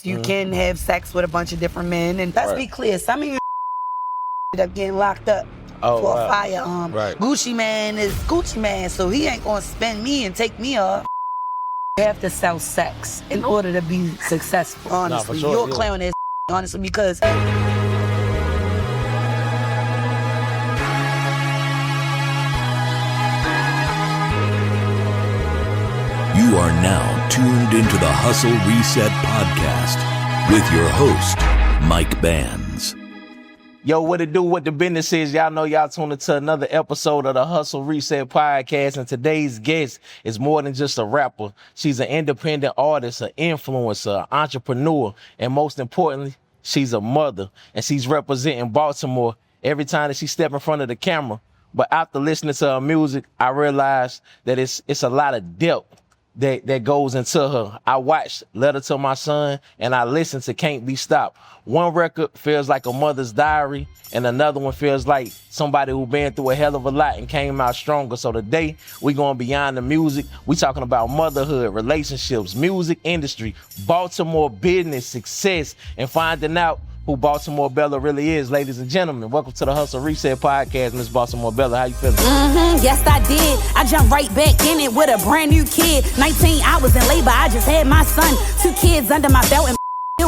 You can have sex with a bunch of different men. And let's be clear, some of you end up getting locked up for a firearm. Gucci Man is Gucci Man, so he ain't gonna spend me and take me off. You have to sell sex in order to be successful, honestly. You're a clown ass, honestly, because you are now tuned into the Hustle Reset Podcast with your host, Mike Bands. Yo, what it do, what the business is? Y'all know y'all tuned into another episode of the Hustle Reset Podcast, and today's guest is more than just a rapper. She's an independent artist, an influencer, an entrepreneur, and most importantly, she's a mother, and she's representing Baltimore every time that she step in front of the camera. But after listening to her music, I realized that it's a lot of depth that goes into her. I watched Letter to My Son and I listened to Can't Be Stopped. One record feels like a mother's diary and another one feels like somebody who been through a hell of a lot and came out stronger. So today we going beyond the music. We talking about motherhood, relationships, music industry, Baltimore business, success, and finding out who Baltimore Bella really is. Ladies and gentlemen, welcome to the Hustle Reset Podcast, Miss Baltimore Bella. How you feeling? Yes, I did. I jumped right back in it with a brand new kid. 19 hours in labor, I just had my son. 2 kids under my belt and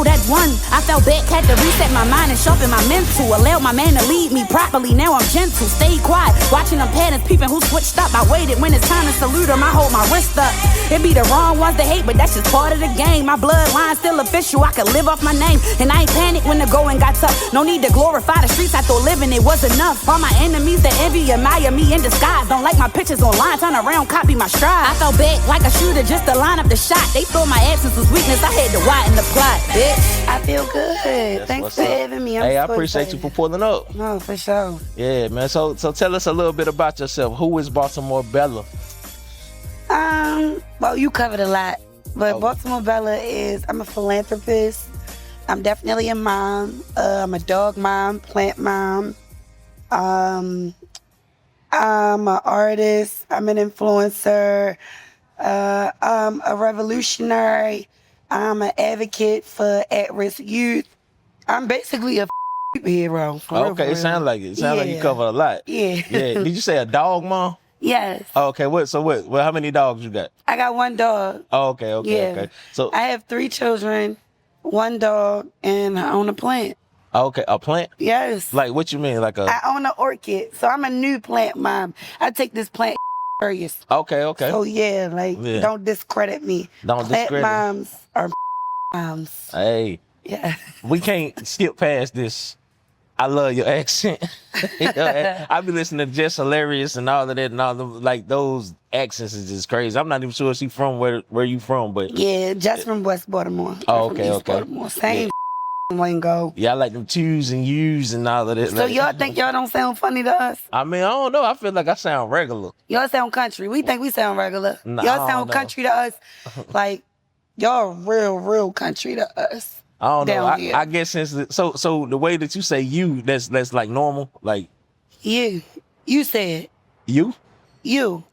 that one. I fell back, had to reset my mind and sharpen my mental. Allowed my man to lead me properly, now I'm gentle. Stay quiet, watching them patterns, peeping who switched up. I waited when it's time to salute them, I hold my wrist up. It be the wrong ones to hate, but that's just part of the game. My bloodline still official, I could live off my name. And I ain't panic when the going got tough. No need to glorify the streets, I thought living it was enough. All my enemies that envy, admire me in disguise. Don't like my pictures online, turn around, copy my stride. I fell back like a shooter just to line up the shot. They thought my absence was weakness, I had to widen the plot, bitch. I feel good. Thanks for having me. I appreciate you for pulling up. No, for sure. Yeah, man. So tell us a little bit about yourself. Who is Baltimore Bella? Well, you covered a lot, but Baltimore Bella is, I'm a philanthropist. I'm definitely a mom. I'm a dog mom, plant mom. I'm an artist. I'm an influencer. I'm a revolutionary. I'm an advocate for at-risk youth. I'm basically a hero. Okay, it sounds like it. It sounds like you cover a lot. Yeah. Did you say a dog, Mom? Yes. Okay, what? Well, how many dogs you got? I got 1 dog. Okay. So I have 3 children, 1 dog, and I own a plant. Okay, a plant? Yes. Like what you mean? I own an orchid, so I'm a new plant mom. I take this plant serious. Okay. So don't discredit me. Plant moms are moms. Hey. Yeah. We can't skip past this. I love your accent. I be listening to Just Hilarious and all of that and all them, like those accents is just crazy. I'm not even sure she from where you from, but yeah, just from West Baltimore. Okay. Baltimore. Same lingo. Yeah, I like them twos and U's and all of that. So y'all think y'all don't sound funny to us? I mean, I don't know. I feel like I sound regular. Y'all sound country. We think we sound regular. Nah, y'all sound country to us. Like y'all real country to us. I don't know. I guess since so the way that you say you, that's like normal. Like you said you.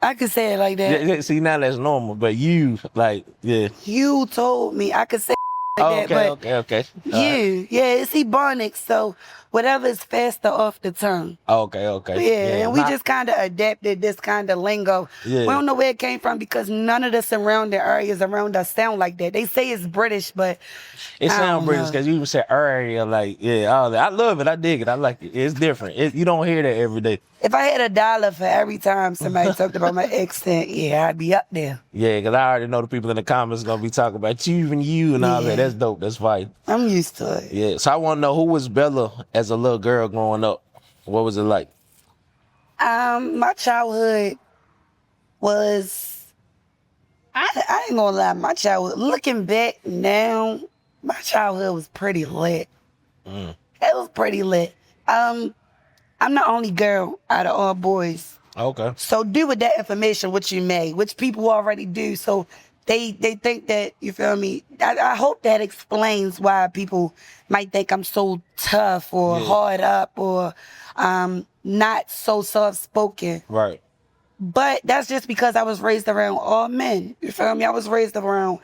I could say it like that. Yeah, see, now that's normal, but you, like, yeah. You told me I could say it like that. Okay. It's Ebonics, so whatever is faster off the tongue. Okay. Yeah, and we just kind of adapted this kind of lingo. Yeah. We don't know where it came from because none of the surrounding areas around us sound like that. They say it's British, but it sounds British because you even say area, like, all that. I love it. I dig it. I like it. It's different. You don't hear that every day. If I had $1 for every time somebody talked about my accent, I'd be up there. Yeah, because I already know the people in the comments going to be talking about you and all that. That's dope. That's fine. I'm used to it. Yeah, so I want to know, who was Bella as a little girl growing up? What was it like? My childhood was, I ain't gonna lie, my childhood, looking back now, my childhood was pretty lit. It was pretty lit. I'm the only girl out of all boys. Okay. So do with that information what you may, which people already do. So they think that, you feel me? I hope that explains why people might think I'm so tough or hard up or not so soft-spoken. Right. But that's just because I was raised around all men. You feel me? I was raised around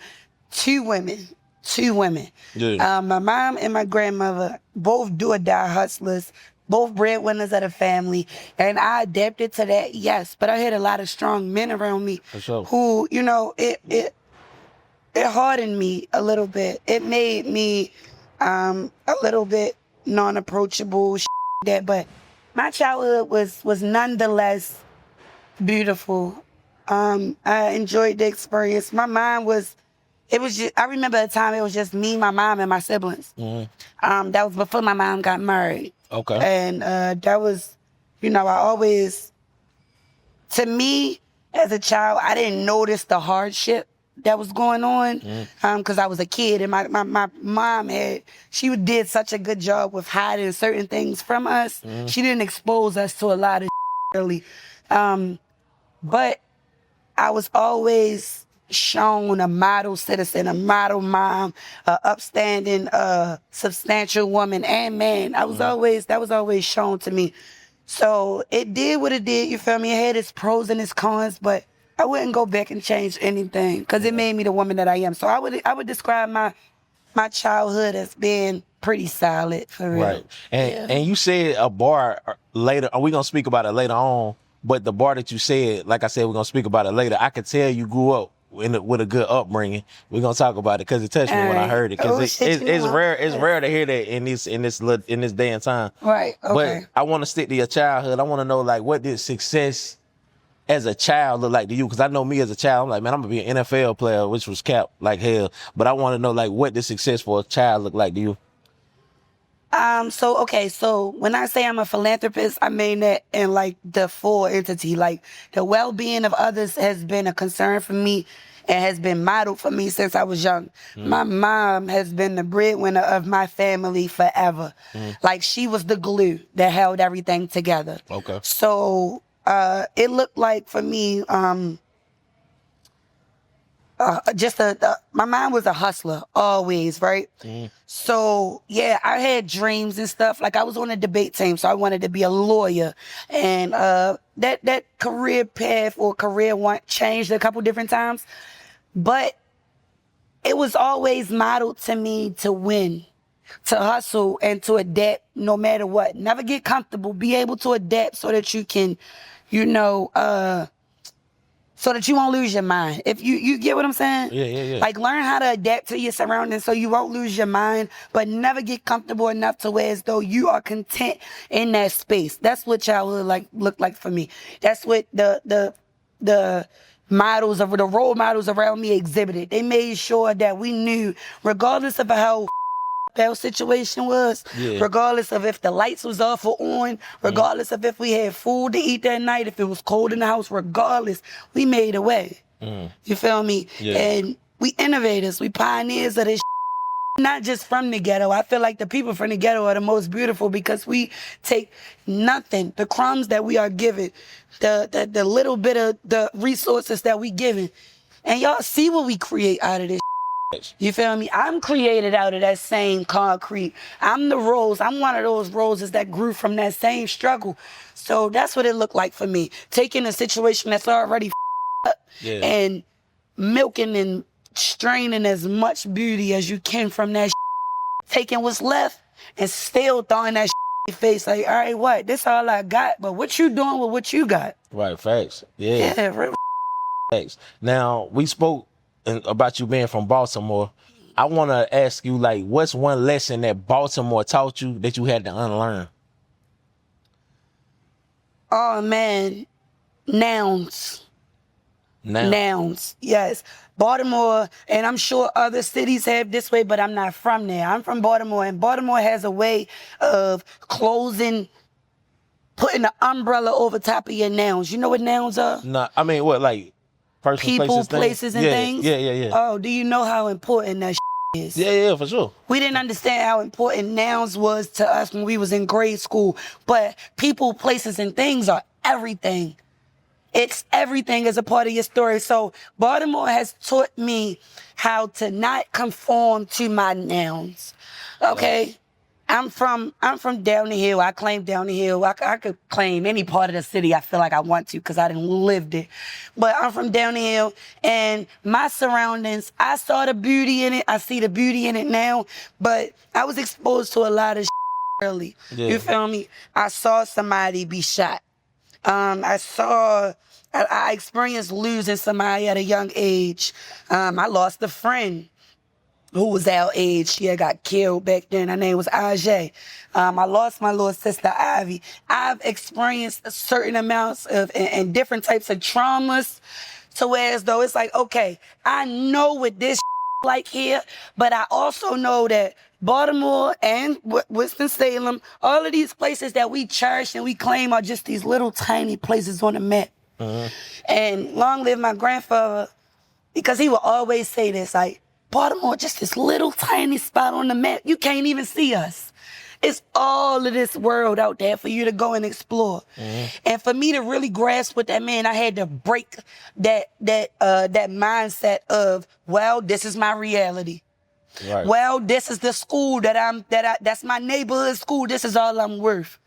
2 women. two women. Yeah. My mom and my grandmother, both do or die hustlers, both breadwinners of the family. And I adapted to that, yes. But I had a lot of strong men around me For sure. who, it hardened me a little bit. It made me a little bit non-approachable, that. But my childhood was nonetheless beautiful. I enjoyed the experience. My mom was, it was just, I remember a time it was just me, my mom, and my siblings. That was before my mom got married. Okay. And that was, I always, to me, as a child, I didn't notice the hardship that was going on because I was a kid, and my mom she did such a good job with hiding certain things from us. She didn't expose us to a lot of really. But I was always shown a model citizen, a model mom, a upstanding, substantial woman and man. That was always shown to me. So it did what it did, you feel me? It had its pros and its cons, but I wouldn't go back and change anything because it made me the woman that I am. So I would describe my childhood as being pretty solid, for real. Right. And you said a bar later, we're going to speak about it later on, but the bar that you said, like I said, we're going to speak about it later. I could tell you grew up with a good upbringing. We're going to talk about it because it touched me when I heard it. Because it's rare to hear that in this day and time. Right, okay. But I want to stick to your childhood. I want to know, like, what did success as a child look like to you? Because I know me as a child, I'm like, man, I'm going to be an NFL player, which was capped like hell. But I want to know, like, what did success for a child look like to you? So when I say I'm a philanthropist, I mean that in like the full entity. Like the well-being of others has been a concern for me and has been modeled for me since I was young. My mom has been the breadwinner of my family forever. Like she was the glue that held everything together. Okay. So it looked like for me, my mom was a hustler always, right? So yeah, I had dreams and stuff. Like I was on a debate team, so I wanted to be a lawyer, and that career path or career changed a couple different times, but it was always modeled to me to win, to hustle, and to adapt no matter what. Never get comfortable. Be able to adapt so that you can, so that you won't lose your mind. If you get what I'm saying? Yeah. Like learn how to adapt to your surroundings so you won't lose your mind, but never get comfortable enough to where as though you are content in that space. That's what childhood looked like for me. That's what the models of the role models around me exhibited. They made sure that we knew, regardless of how that situation was, regardless of if the lights was off or on, regardless of if we had food to eat that night, if it was cold in the house, regardless, we made a way. You feel me? Yeah. And we innovators, we pioneers of this not just from the ghetto. I feel like the people from the ghetto are the most beautiful because we take nothing, the crumbs that we are given, the little bit of the resources that we given, and y'all see what we create out of this. You feel me? I'm created out of that same concrete. I'm the rose. I'm one of those roses that grew from that same struggle. So that's what it looked like for me. Taking a situation that's already up and milking and straining as much beauty as you can from that taking what's left and still throwing that in your face like, all right, what? This all I got, but what you doing with what you got? Right, facts. Yeah, real facts. Now, we spoke about you being from Baltimore. I want to ask you, like, what's one lesson that Baltimore taught you that you had to unlearn? Oh, man. Nouns. Nouns, yes. Baltimore, and I'm sure other cities have this way, but I'm not from there. I'm from Baltimore, and Baltimore has a way of putting an umbrella over top of your nouns. You know what nouns are? No, I mean, what, like person, people, places, and things? Yeah. Oh, do you know how important that is? Yeah, for sure. We didn't understand how important nouns was to us when we was in grade school, but people, places, and things are everything. It's everything as a part of your story. So Baltimore has taught me how to not conform to my nouns. Okay? I'm from down the hill. I claim down the hill. I could claim any part of the city I feel like I want to because I didn't live there. But I'm from down the hill, and my surroundings, I saw the beauty in it. I see the beauty in it now, but I was exposed to a lot of early. Yeah. You feel me? I saw somebody be shot. I experienced losing somebody at a young age. I lost a friend who was our age. She had got killed back then. Her name was Ajay. I lost my little sister, Ivy. I've experienced certain amounts of and different types of traumas to where as though it's like, okay, I know what this like here, but I also know that Baltimore and Winston-Salem, all of these places that we cherish and we claim are just these little tiny places on the map. And long live my grandfather, because he would always say this, like, Baltimore, just this little tiny spot on the map. You can't even see us. It's all of this world out there for you to go and explore. And for me to really grasp what that meant, I had to break that mindset of, well, this is my reality. Right. Well, this is the school that's my neighborhood school. This is all I'm worth.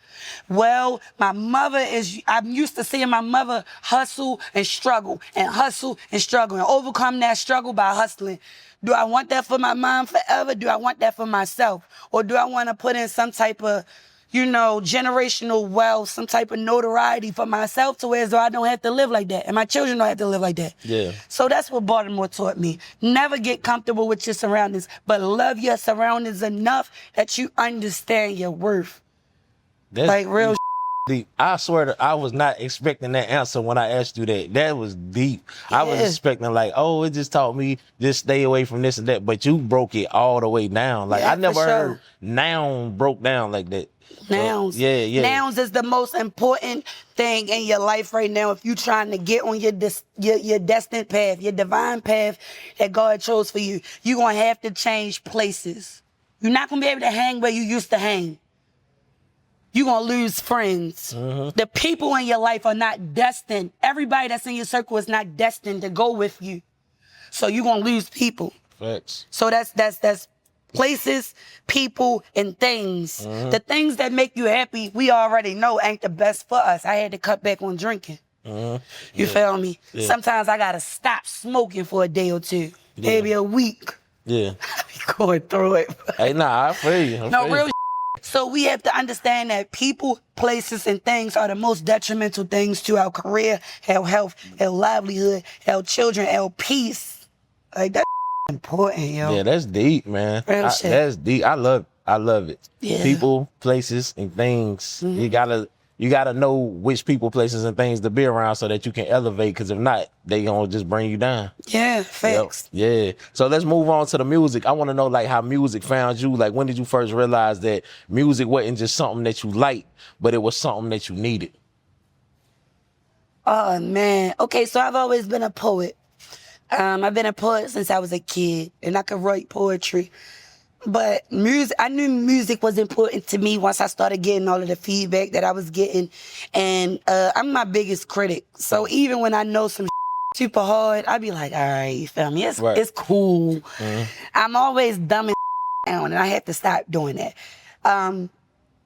Well, I'm used to seeing my mother hustle and struggle and overcome that struggle by hustling. Do I want that for my mom forever? Do I want that for myself? Or do I want to put in some type of, generational wealth, some type of notoriety for myself to where as though I don't have to live like that and my children don't have to live like that? Yeah. So that's what Baltimore taught me. Never get comfortable with your surroundings, but love your surroundings enough that you understand your worth. That's Like real deep. I swear that I was not expecting that answer when I asked you that. That was deep. I was Yeah. expecting like, oh, it just taught me just stay away from this and that. But you broke it all the way down. Like Yeah, I never for heard sure. noun broke down like that. Nouns. Yeah. Nouns is the most important thing in your life right now. If you're trying to get on your destined path, your divine path that God chose for you, you're going to have to change places. You're not going to be able to hang where you used to hang. You're going to lose friends. The people in your life are not destined. Everybody that's in your circle is not destined to go with you. So you're going to lose people. Facts. So that's places, people, and things. The things that make you happy, we already know ain't the best for us. I had to cut back on drinking. You feel me? Yeah. Sometimes I got to stop smoking for a day or two, maybe a week. Yeah. I be going through it. Hey, nah, I feel you. No, real. So we have to understand that people, places, and things are the most detrimental things to our career, our health, our livelihood, our children, our peace. Like, that's important, yo. Yeah, that's deep, man. Real shit. That's deep. I love it. Yeah. People, places, and things. You gotta know which people, places, and things to be around so that you can elevate. Because if not, they gonna just bring you down. Yeah, facts. Yep. Yeah. So let's move on to the music. I want to know like how music found you. Like when did you first realize that music wasn't just something that you liked, but it was something that you needed? Oh, man. Okay, so I've always been a poet. I've been a poet since I was a kid, and I could write poetry. But music, I knew music was important to me once I started getting all of the feedback that I was getting. And I'm my biggest critic. So even when I know some super hard, I'd be like, all right, you feel me? It's cool. I'm always dumb and down, and I had to stop doing that.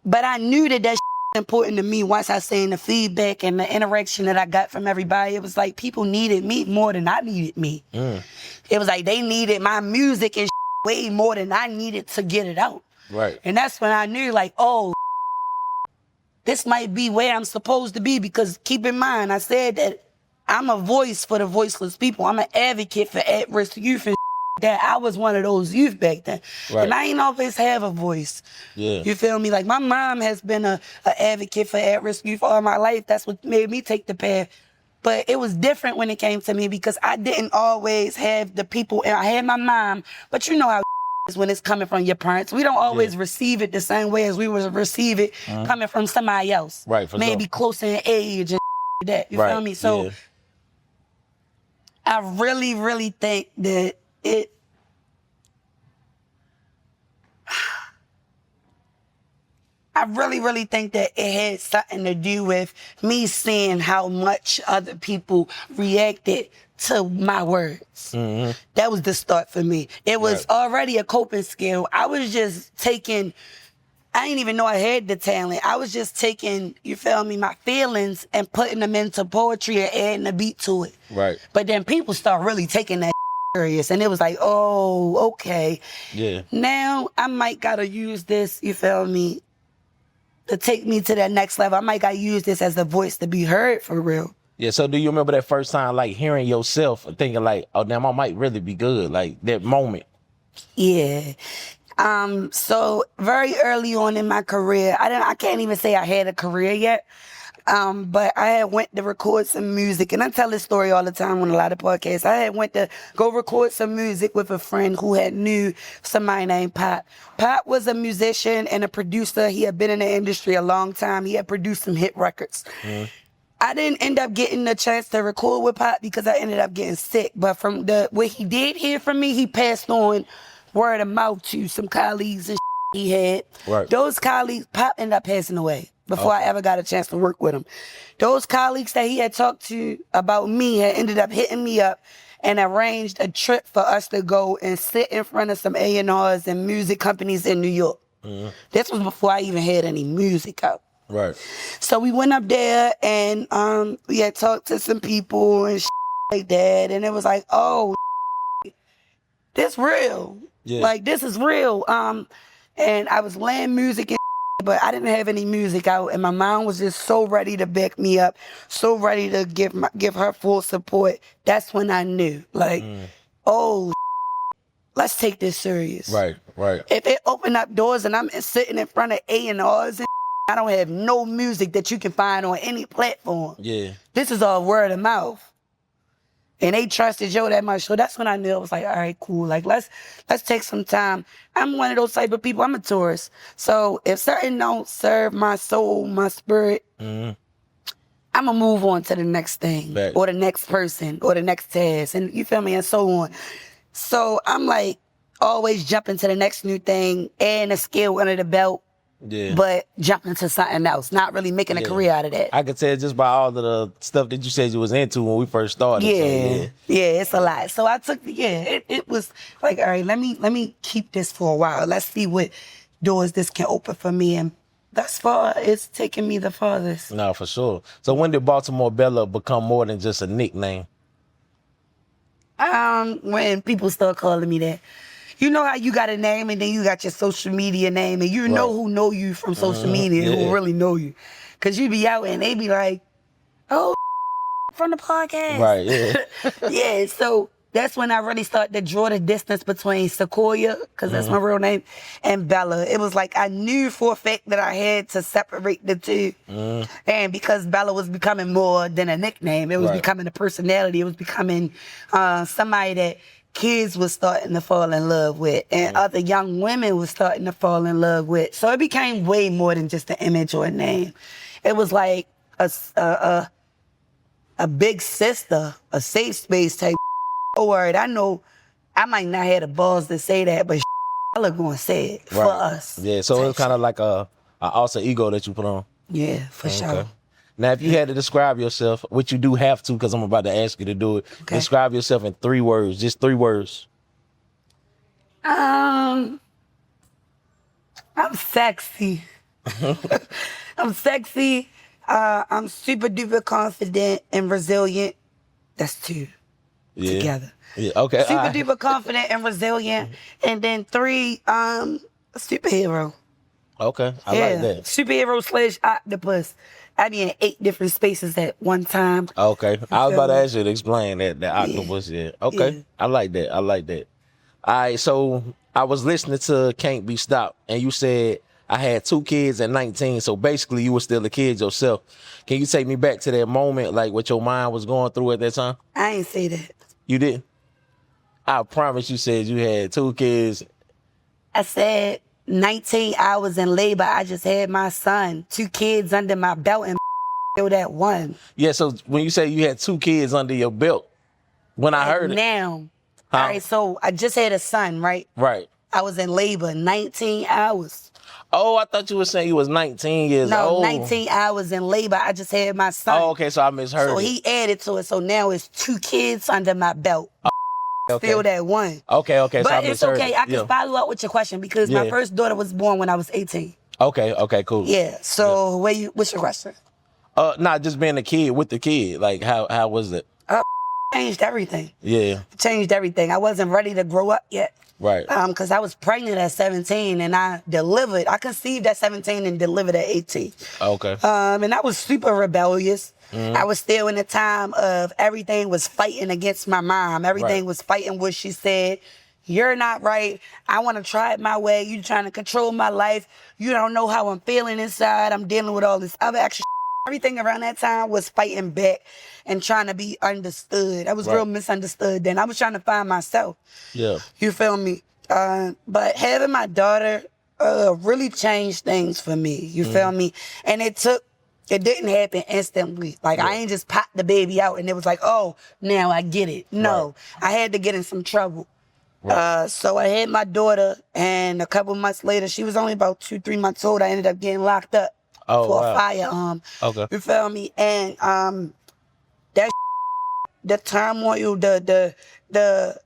But I knew that was important to me once I seen the feedback and the interaction that I got from everybody. It was like people needed me more than I needed me. It was like they needed my music and way more than I needed to get it out. Right. And that's when I knew, like, oh, this might be where I'm supposed to be, because keep in mind, I said that I'm a voice for the voiceless people. I'm an advocate for at-risk youth and that. I was one of those youth back then. Right. And I ain't always have a voice. Yeah. You feel me? Like, my mom has been a advocate for at-risk youth all my life. That's what made me take the path. But it was different when it came to me because I didn't always have the people. And I had my mom, but you know how is when it's coming from your parents. We don't always receive it the same way as we would receive it coming from somebody else. Right, for maybe sure. closer in age and that. You feel me? So I really, really think that I really, really think that it had something to do with me seeing how much other people reacted to my words. That was the start for me. It was already a coping skill. I was just taking I didn't even know I had the talent. I was just taking, you feel me, my feelings and putting them into poetry and adding a beat to it. Right. But then people start really taking that serious, and it was like, oh, okay. Yeah. Now I might gotta use this, you feel me, to take me to that next level. I might gotta use this as a voice to be heard for real. Yeah, so do you remember that first time, like, hearing yourself and thinking, like, oh, damn, I might really be good, like, that moment? Yeah. So very early on in my career, I can't even say I had a career yet, but I had went to record some music, and I tell this story all the time on a lot of podcasts. I had went to go record some music with a friend who had knew somebody named Pop. Pop was a musician and a producer. He had been in the industry a long time. He had produced some hit records. I didn't end up getting the chance to record with Pop because I ended up getting sick. But from what he did hear from me, he passed on word of mouth to some colleagues and he had. Right. Those colleagues, Pop ended up passing away before I ever got a chance to work with him. Those colleagues that he had talked to about me had ended up hitting me up and arranged a trip for us to go and sit in front of some A&Rs and music companies in New York. This was before I even had any music out. Right. So we went up there and we had talked to some people and like that, and it was like, oh, this real. Yeah. Like, this is real. And I was laying music and but I didn't have any music out, and my mom was just so ready to back me up, so ready to give her full support. That's when I knew, like, oh, let's take this serious. Right. If it opened up doors and I'm sitting in front of A&Rs and I don't have no music that you can find on any platform. Yeah. This is all word of mouth. And they trusted Joe that much. So that's when I knew. I was like, all right, cool. Like, let's take some time. I'm one of those type of people. I'm a tourist. So if certain don't serve my soul, my spirit, I'm going to move on to the next thing. Back. Or the next person or the next task. And you feel me? And so on. So I'm like always jumping to the next new thing, adding a skill under the belt. Yeah. But jumping to something else, not really making a career out of that. I could tell just by all of the stuff that you said you was into when we first started. Yeah, So, yeah, it's a lot. So I took, it was like, all right, let me keep this for a while. Let's see what doors this can open for me. And thus far, it's taken me the farthest. No, for sure. So when did Baltimore Bella become more than just a nickname? When people start calling me that. You know how you got a name and then you got your social media name and you know who know you from social media, who really know you. Because you be out and they be like, oh, from the podcast. Right, yeah. Yeah, so that's when I really started to draw the distance between Sequoia, because that's my real name, and Bella. It was like I knew for a fact that I had to separate the two. And because Bella was becoming more than a nickname, it was becoming a personality. It was becoming somebody that kids was starting to fall in love with, and other young women was starting to fall in love with. So it became way more than just an image or a name. It was like a big sister, a safe space type word. I know I might not have the balls to say that, but Ella gonna say it for us. Yeah, so it's kind of like a alter ego that you put on. Yeah, for sure. Now, if you had to describe yourself, which you do have to, because I'm about to ask you to do it, describe yourself in 3 words, just 3 words. I'm sexy. I'm sexy. I'm super duper confident and resilient. That's 2 together. Yeah, okay. Super duper confident and resilient. And then 3, superhero. Okay, I like that. Superhero / octopus. I be in 8 different spaces at one time. Okay, I was about to ask you to explain that, the octopus. Yeah. Okay, Yeah. I like that. All right, so I was listening to Can't Be Stopped, and you said I had 2 kids at 19, so basically you were still a kid yourself. Can you take me back to that moment, like what your mind was going through at that time? I ain't say that. You did? I promise you said you had 2 kids. I said 19 hours in labor. I just had my son, 2 kids under my belt, and still that one. Yeah, so when you say you had 2 kids under your belt, when I heard it. Now, all right, so I just had a son, right? Right. I was in labor 19 hours. Oh, I thought you were saying you was 19 years old. No, 19 hours in labor. I just had my son. Oh, okay, so I misheard So it. he added to it. So now it's 2 kids under my belt. Okay. Still that one. Okay, so I But it's misheard okay. it. I can follow up with your question because my first daughter was born when I was 18. Okay, cool. Yeah. So what's your question? Not just being a kid with the kid. Like, how was it? Changed everything. Yeah. Changed everything. I wasn't ready to grow up yet. Right. Because I was pregnant at 17 and I conceived at 17 and delivered at 18. Okay. And I was super rebellious. I was still in the time of everything was fighting against my mom. Everything was fighting what she said. You're not right. I want to try it my way. You trying to control my life. You don't know how I'm feeling inside. I'm dealing with all this other extra. Everything around that time was fighting back and trying to be understood. I was real misunderstood then. I was trying to find myself. Yeah. You feel me? But having my daughter really changed things for me. You feel me? And it didn't happen instantly. Like, I ain't just popped the baby out and it was like, oh, now I get it. No, I had to get in some trouble. Right. So I had my daughter, and a couple months later, she was only about 2-3 months old. I ended up getting locked up for a firearm. Okay. You feel me? And that the turmoil, the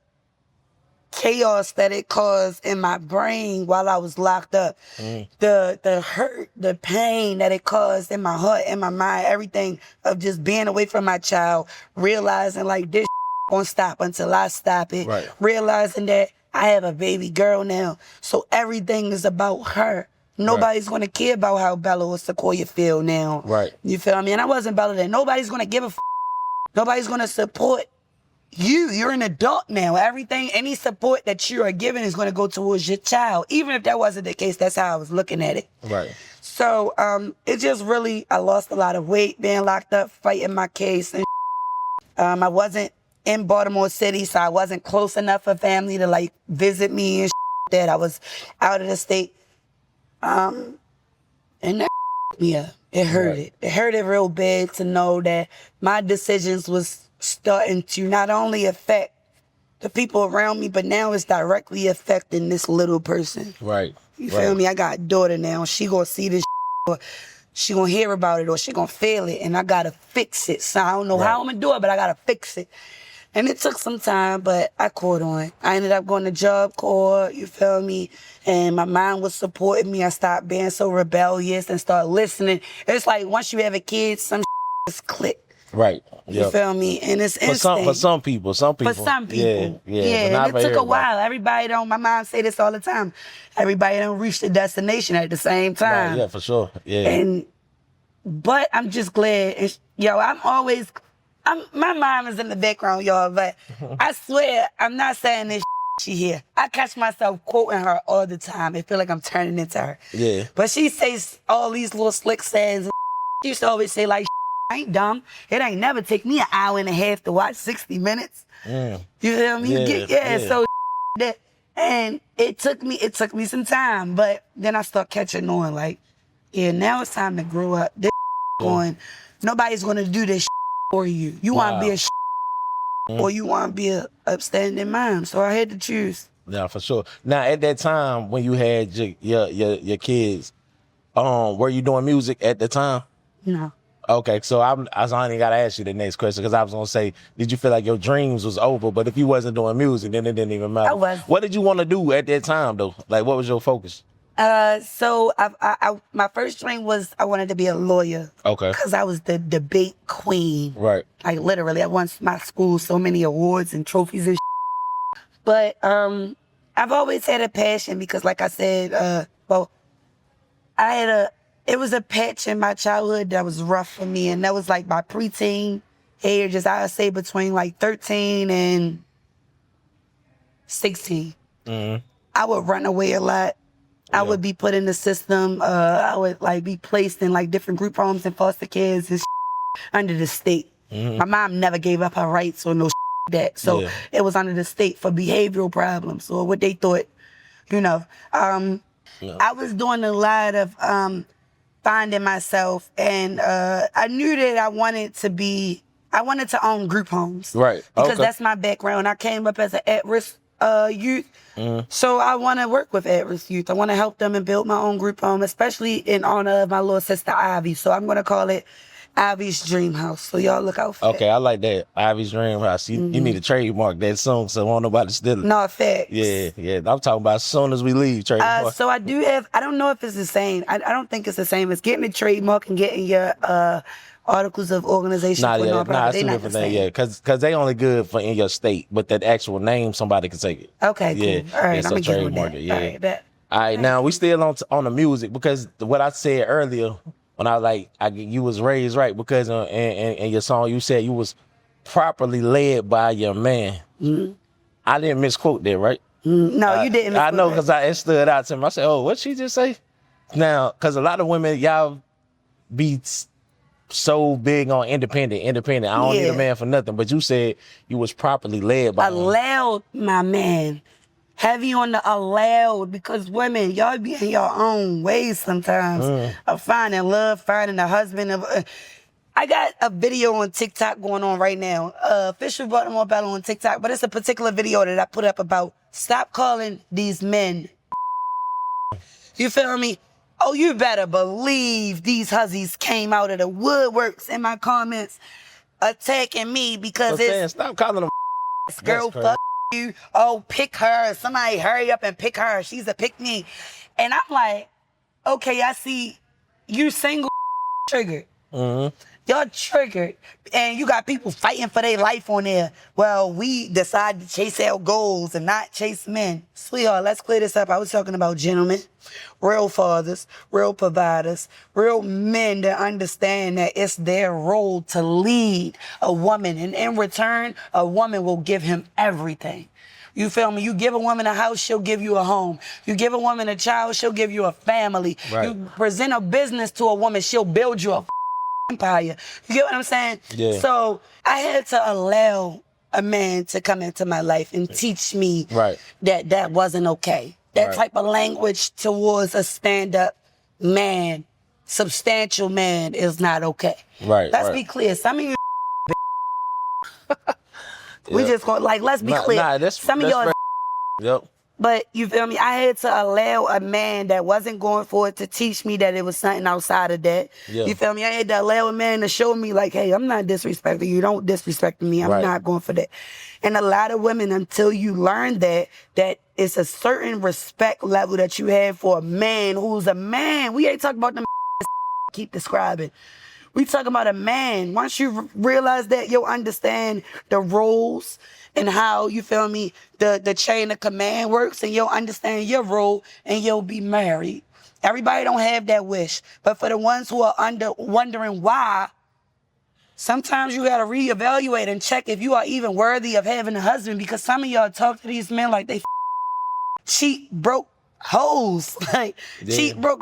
chaos that it caused in my brain while I was locked up, the hurt, the pain that it caused in my heart, in my mind, everything of just being away from my child, realizing like this gonna stop until I stop it, realizing that I have a baby girl now, so everything is about her. Nobody's gonna care about how Bella or Sequoia feel now. Right. You feel me? And I wasn't Bella then. Nobody's gonna give a Nobody's gonna support you. You're an adult now. Any support that you are giving is gonna go towards your child. Even if that wasn't the case, that's how I was looking at it. Right. So it just really, I lost a lot of weight being locked up, fighting my case. And I wasn't in Baltimore City, so I wasn't close enough for family to like visit me and that. I was out of the state. And that me up. It hurt it. It hurt it real bad to know that my decisions was starting to not only affect the people around me, but now it's directly affecting this little person. Right. You feel me? I got a daughter now. She gonna see this or she gonna hear about it or she gonna feel it, and I gotta fix it. So I don't know how I'm gonna do it, but I gotta fix it. And it took some time, but I caught on. I ended up going to Job Corps, you feel me? And my mom was supporting me. I stopped being so rebellious and started listening. It's like once you have a kid, some just click. Right. You feel me? And it's instant. For some people. For some people. Yeah. And it took a while. Everybody don't, my mom say this all the time. Everybody don't reach the destination at the same time. Right, yeah, for sure. Yeah. But I'm just glad. My mom is in the background, y'all, but I swear, I'm not saying this she hear. I catch myself quoting her all the time. I feel like I'm turning into her. Yeah. But she says all these little slick sayings. She used to always say, like, I ain't dumb. It ain't never take me an hour and a half to watch 60 Minutes. You feel me? Yeah. So that, and it took me some time, but then I start catching on, like, yeah, now it's time to grow up. This going, nobody's gonna do this for you. You want to be a or you want to be a upstanding mom. So I had to choose. Yeah, for sure. Now, at that time when you had your kids, were you doing music at the time? No. Okay, so I only got to ask you the next question because I was gonna say, did you feel like your dreams was over? But if you wasn't doing music, then it didn't even matter. I was. What did you want to do at that time though? Like, what was your focus? So my first dream was I wanted to be a lawyer. Okay. Because I was the debate queen. Right. Like literally, I won my school so many awards and trophies and But I've always had a passion because, like I said, it was a patch in my childhood that was rough for me, and that was like my preteen age, I would say between like 13 and 16. I would run away a lot. I would be put in the system. I would like be placed in like different group homes and foster kids and under the state. My mom never gave up her rights or no that. So it was under the state for behavioral problems or what they thought, I was doing a lot of finding myself, and I knew that I wanted to own group homes. Right. Because that's my background. I came up as an at-risk youth. So I want to work with at-risk youth. I want to help them and build my own group home, especially in honor of my little sister Ivy. So I'm going to call it Ivy's Dream House. So y'all look out for Okay, I like that. Ivy's Dream House. You need to trademark that soon so won't nobody steal it. No effects. Yeah. I'm talking about as soon as we leave, trademark. So I do have, I don't know if it's the same. I don't think it's the same as getting a trademark and getting your articles of organization for nonprofit. It's They two not different the things, same. yeah. Because they only good for in your state, but that actual name, somebody can take it. Okay, cool. Yeah. All right, Yeah, I'm going to get with that. yeah. All right, bet. All right, now we still on the music because what I said earlier when I was like, you was raised right because in your song you said you was properly led by your man. Mm-hmm. I didn't misquote that, right? No, you didn't. I know because it stood out to me. I said, oh, what'd she just say? Now, because a lot of women, y'all be so big on independent. I don't need a man for nothing. But you said you was properly led by him. Allowed, my man. Heavy on the allowed, because women, y'all be in your own ways sometimes of finding love, finding a husband. I got a video on TikTok going on right now. Official Baltimore Bella on TikTok, but it's a particular video that I put up about stop calling these men. You feel me? Oh, you better believe these hussies came out of the woodworks in my comments attacking me because stop calling them. Girl, fuck you. Oh, pick her. Somebody hurry up and pick her. She's a pick me. And I'm like, okay, I see you single triggered. Mm-hmm. Y'all triggered. And you got people fighting for their life on there. Well, we decide to chase our goals and not chase men. Sweetheart, let's clear this up. I was talking about gentlemen, real fathers, real providers, real men that understand that it's their role to lead a woman. And in return, a woman will give him everything. You feel me? You give a woman a house, she'll give you a home. You give a woman a child, she'll give you a family. Right. You present a business to a woman, she'll build you a empire. You get what I'm saying? Yeah. So I had to allow a man to come into my life and teach me that wasn't okay. That type of language towards a stand-up man, substantial man, is not okay. Right. Let's be clear. Some of you we just going let's be clear. Some of y'all Yep. But you feel me? I had to allow a man that wasn't going for it to teach me that it was something outside of that. Yeah. You feel me? I had to allow a man to show me like, hey, I'm not disrespecting you. Don't disrespect me. I'm not going for that. And a lot of women, until you learn that it's a certain respect level that you have for a man who's a man. We ain't talking about them keep describing. We talking about a man. Once you realize that, you'll understand the roles and how, you feel me, the chain of command works, and you'll understand your role and you'll be married. Everybody don't have that wish. But for the ones who are wondering why, sometimes you gotta reevaluate and check if you are even worthy of having a husband, because some of y'all talk to these men like they cheat, broke hoes. Cheat, broke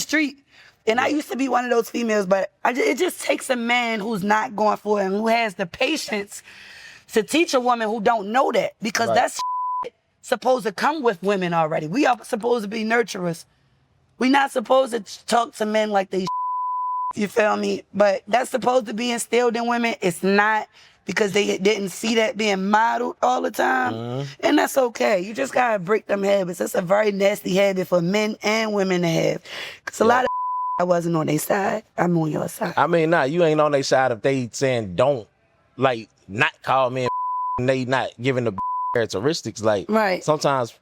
street. And I used to be one of those females, but it just takes a man who's not going for it and who has the patience to teach a woman who don't know that, because that's supposed to come with women already. We are supposed to be nurturers. We're not supposed to talk to men like they you feel me? But that's supposed to be instilled in women. It's not, because they didn't see that being modeled all the time. And that's okay. You just gotta break them habits. That's a very nasty habit for men and women to have. Because a lot of I wasn't on their side. I'm on your side. I mean, you ain't on their side if they saying don't, not call me and they not giving the characteristics. Sometimes,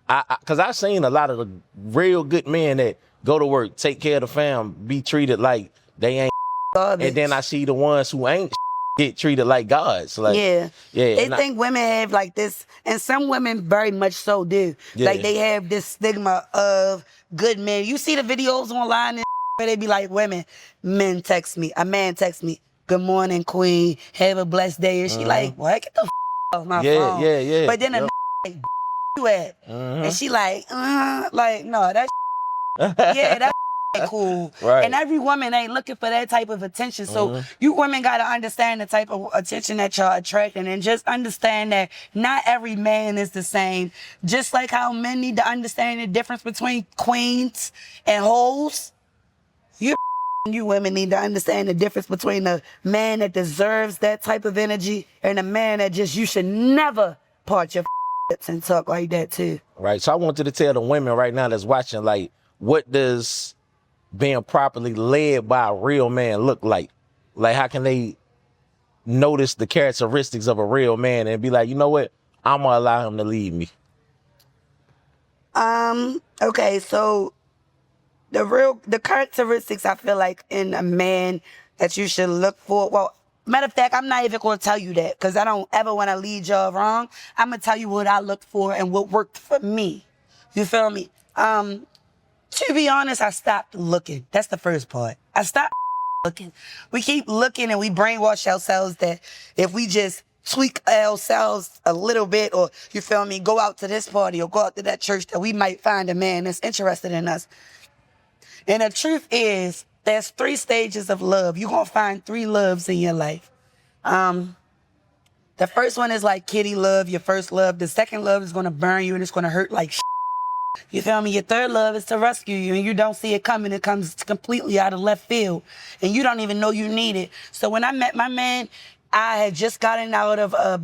because I've seen a lot of the real good men that go to work, take care of the fam, be treated like they ain't and then I see the ones who ain't get treated like gods. They think women have like this, and some women very much so do. Like they have this stigma of good men. You see the videos online where they be like, men text me, a man text me, good morning, queen, have a blessed day. And she like, what? Get the off my phone. But then a like, you at? And she like, no, that's that's cool. Right. And every woman ain't looking for that type of attention. So you women got to understand the type of attention that y'all attracting, and just understand that not every man is the same. Just like how men need to understand the difference between queens and hoes, you women need to understand the difference between a man that deserves that type of energy and a man that just, you should never part your lips and talk like that too. Right. So I wanted to tell the women right now that's watching, what does being properly led by a real man look like? Like, how can they notice the characteristics of a real man and be like, you know what, I'm gonna allow him to lead me? Okay, so the characteristics I feel like in a man that you should look for. Well, matter of fact, I'm not even gonna tell you that because I don't ever want to lead y'all wrong. I'm gonna tell you what I looked for and what worked for me. You feel me? To be honest, I stopped looking. That's the first part. I stopped looking. We keep looking and we brainwash ourselves that if we just tweak ourselves a little bit, or you feel me, go out to this party or go out to that church, that we might find a man that's interested in us. And the truth is, there's 3 stages of love. You're going to find 3 loves in your life. The first one is like kitty love, your first love. The second love is going to burn you and it's going to hurt like shit. You feel me? Your third love is to rescue you and you don't see it coming. It comes completely out of left field and you don't even know you need it. So when I met my man, I had just gotten out of a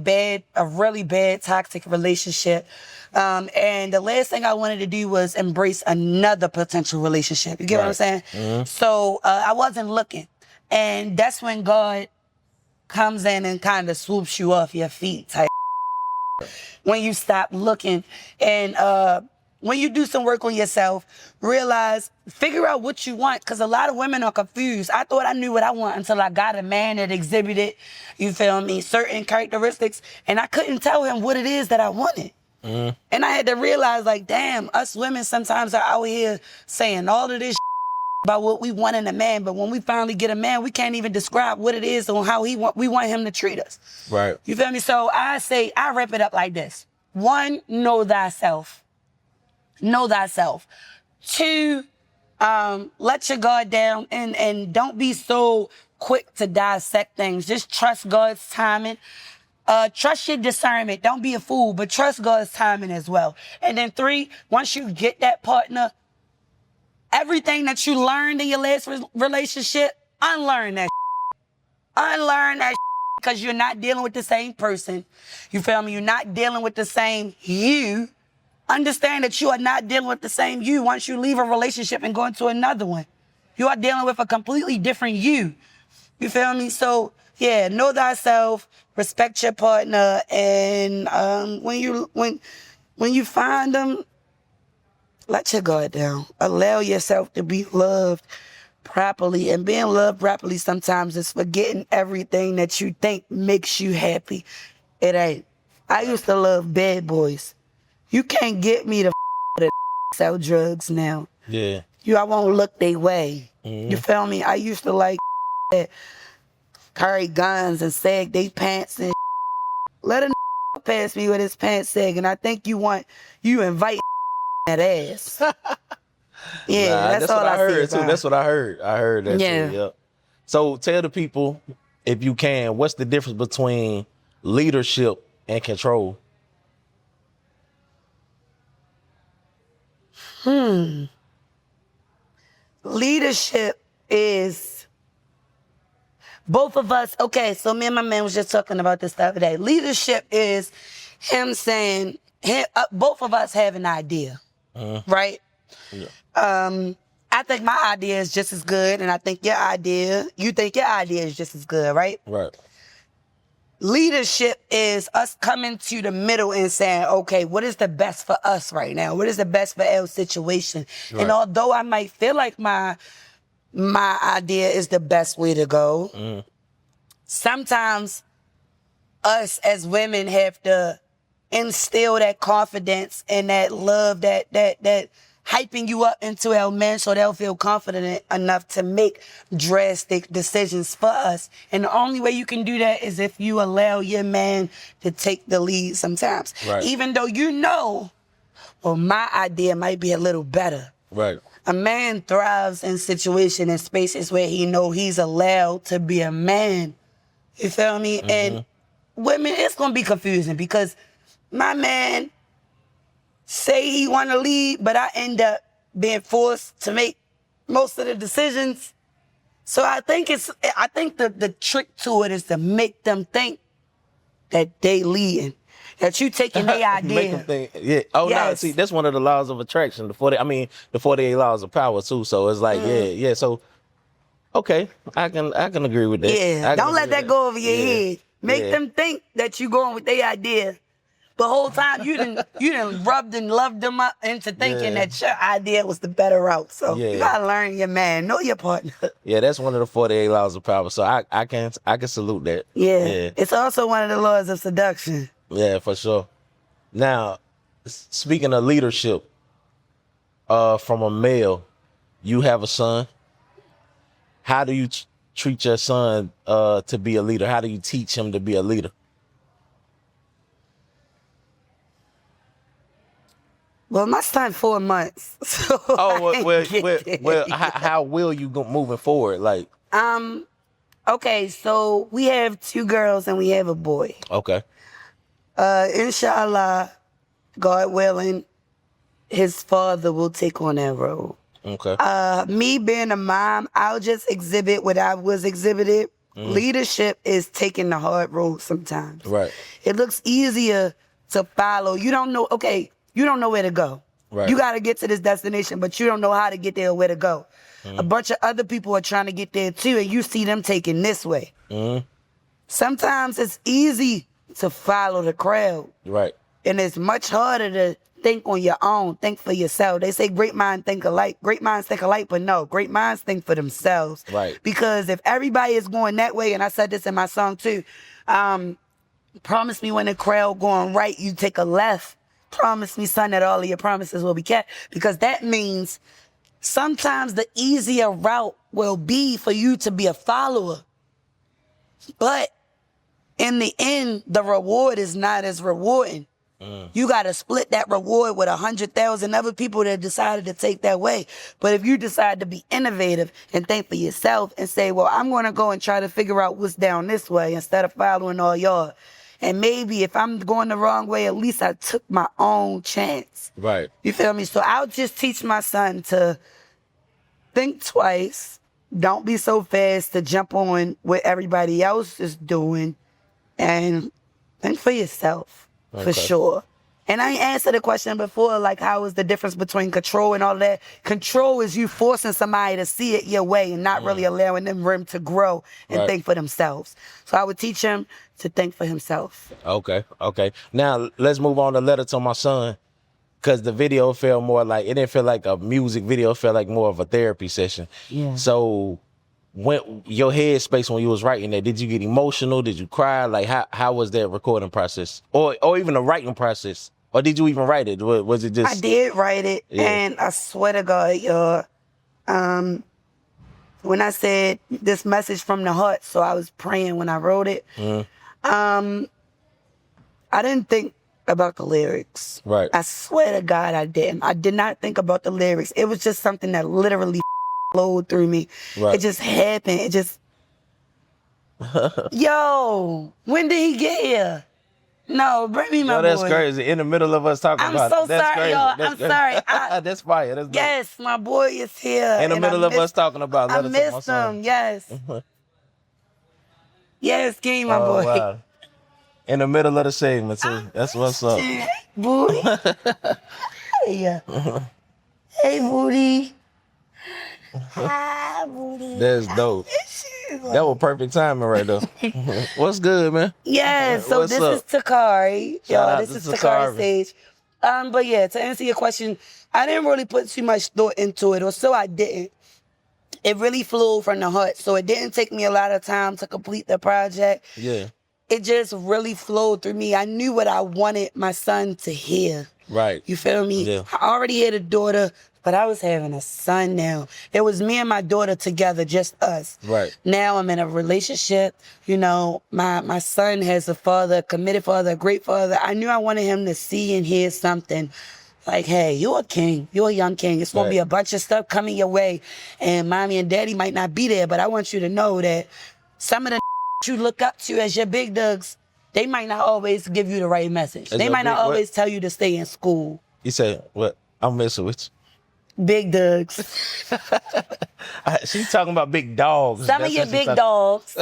really bad toxic relationship. And the last thing I wanted to do was embrace another potential relationship. You get what I'm saying? Mm-hmm. So I wasn't looking. And that's when God comes in and kind of swoops you off your feet type. When you stop looking and when you do some work on yourself, figure out what you want, because a lot of women are confused. I thought I knew what I want until I got a man that exhibited, you feel me, certain characteristics, and I couldn't tell him what it is that I wanted. Mm. And I had to realize, like, damn, us women sometimes are out here saying all of this about what we want in a man, but when we finally get a man, we can't even describe what it is on how we want him to treat us. Right. You feel me? So I wrap it up like this. 1, know thyself. Know thyself. 2, let your guard down and don't be so quick to dissect things. Just trust God's timing. Trust your discernment. Don't be a fool, but trust God's timing as well. And then 3, once you get that partner, everything that you learned in your last relationship, unlearn that. Unlearn that because you're not dealing with the same person. You feel me? You're not dealing with the same you. Understand that you are not dealing with the same you once you leave a relationship and go into another one. You are dealing with a completely different you. You feel me? So, yeah, know thyself, respect your partner, and when you find them, let your guard down. Allow yourself to be loved properly. And being loved properly sometimes is forgetting everything that you think makes you happy. It ain't. I used to love bad boys. You can't get me to sell drugs now. Yeah. I won't look they way. Mm-hmm. You feel me? I used to like that carry guns and sag they pants and let a pass me with his pants sagging. I think you invite that ass. Yeah, that's all what I heard too. That's what I heard. I heard that yeah. too. Yep. So tell the people, if you can, what's the difference between leadership and control? Leadership is both of us. Okay, so me and my man was just talking about this the other day. Leadership is him saying, both of us have an idea, right? Yeah. I think my idea is just as good, and I think you think your idea is just as good, right? Right. Leadership is us coming to the middle and saying, okay, what is the best for us right now? What is the best for our situation? Right. And although I might feel like my idea is the best way to go, sometimes us as women have to instill that confidence and that love, that hyping you up into our men so they'll feel confident enough to make drastic decisions for us. And the only way you can do that is if you allow your man to take the lead sometimes. Right. Even though my idea might be a little better. Right. A man thrives in situations and spaces where he knows he's allowed to be a man. You feel me? Mm-hmm. And women, it's going to be confusing because my man say he want to lead, but I end up being forced to make most of the decisions. So I think the trick to it is to make them think that they leading, that you taking their idea. Make them think, yeah. Oh, yes. No, see, that's one of the laws of attraction. The 48 laws of power too. So it's like, yeah. So Okay, I can agree with that. Yeah, don't let that go over your head. Make them think that you going with their idea. The whole time you done rubbed and loved them up into thinking that your idea was the better route. So you gotta learn your man, know your partner. Yeah, that's one of the 48 laws of power. So I can salute that. Yeah. It's also one of the laws of seduction. Yeah, for sure. Now, speaking of leadership, from a male, you have a son. How do you treat your son to be a leader? How do you teach him to be a leader? Well, my son 4 months. So well, how will you go moving forward? Like, okay, so we have 2 girls and we have a boy. Okay. Inshallah, God willing, his father will take on that role. Okay. Me being a mom, I'll just exhibit what I was exhibited. Leadership is taking the hard road sometimes. Right. It looks easier to follow. You don't know, you don't know where to go. Right. You got to get to this destination, but you don't know how to get there or where to go. A bunch of other people are trying to get there too, and you see them taking this way. Sometimes it's easy to follow the crowd. Right. And it's much harder to think on your own, think for yourself. They say great minds think alike. Great minds think alike, but no, great minds think for themselves. Right. Because if everybody is going that way, and I said this in my song too, promise me when the crowd going right, you take a left. Promise me, son, that all of your promises will be kept. Because that means sometimes the easier route will be for you to be a follower. But in the end, the reward is not as rewarding. You got to split that reward with 100,000 other people that decided to take that way. But if you decide to be innovative and think for yourself and say, well, I'm going to go and try to figure out what's down this way instead of following all y'all. And maybe if I'm going the wrong way, at least I took my own chance. Right. You feel me? So I'll just teach my son to think twice. Don't be so fast to jump on what everybody else is doing. And think for yourself, for sure. And I answered the question before, like, how is the difference between control and all that? Control is you forcing somebody to see it your way and not really allowing them room to grow and think for themselves. So I would teach him to think for himself. Okay. Now, let's move on to Letter to My Son, because the video felt more like, it didn't feel like a music video, it felt like more of a therapy session. Yeah. So when your headspace when you was writing that, did you get emotional? Did you cry? Like, how was that recording process? Or even the writing process? Or did you even write it? Was it just... I did write it, and I swear to God, y'all, when I said this message from the heart, so I was praying when I wrote it, I didn't think about the lyrics. Right. I swear to God I didn't. I did not think about the lyrics. It was just something that literally flowed through me. Right. It just happened. It just... Yo, when did he get here? No, bring me my boy. That's crazy. In the middle of us talking about it. I'm so sorry, crazy. y'all. I'm sorry. That's fire. That's yes, my boy is here. In the middle of us talking about I Letter to My missed Son. him, yes. Yes, King, my boy. Wow. In the middle of the segment, too. That's what's up. Booty. Hey, hey, Booty. Hi, Booty. That's dope. That was perfect timing right there. What's good, man? Yeah, so What's this up? is Takari. Shout out This to is Takari. Takari stage. But yeah, to answer your question, I didn't really put too much thought into it, or so I didn't. It really flew from the heart, so it didn't take me a lot of time to complete the project. Yeah. It just really flowed through me. I knew what I wanted my son to hear. Right. You feel me? Yeah. I already had a daughter, but I was having a son now. It was me and my daughter together, just us. Right. Now I'm in a relationship. You know, my son has a father, a committed father, a great father. I knew I wanted him to see and hear something like, hey, you're a king. You're a young king. It's going to be a bunch of stuff coming your way. And mommy and daddy might not be there, but I want you to know that some of the you look up to as your big dogs, they might not always give you the right message. They might not always tell you to stay in school. You say, what? I'm messing with you. Big dogs. She's talking about big dogs. Some of your big dogs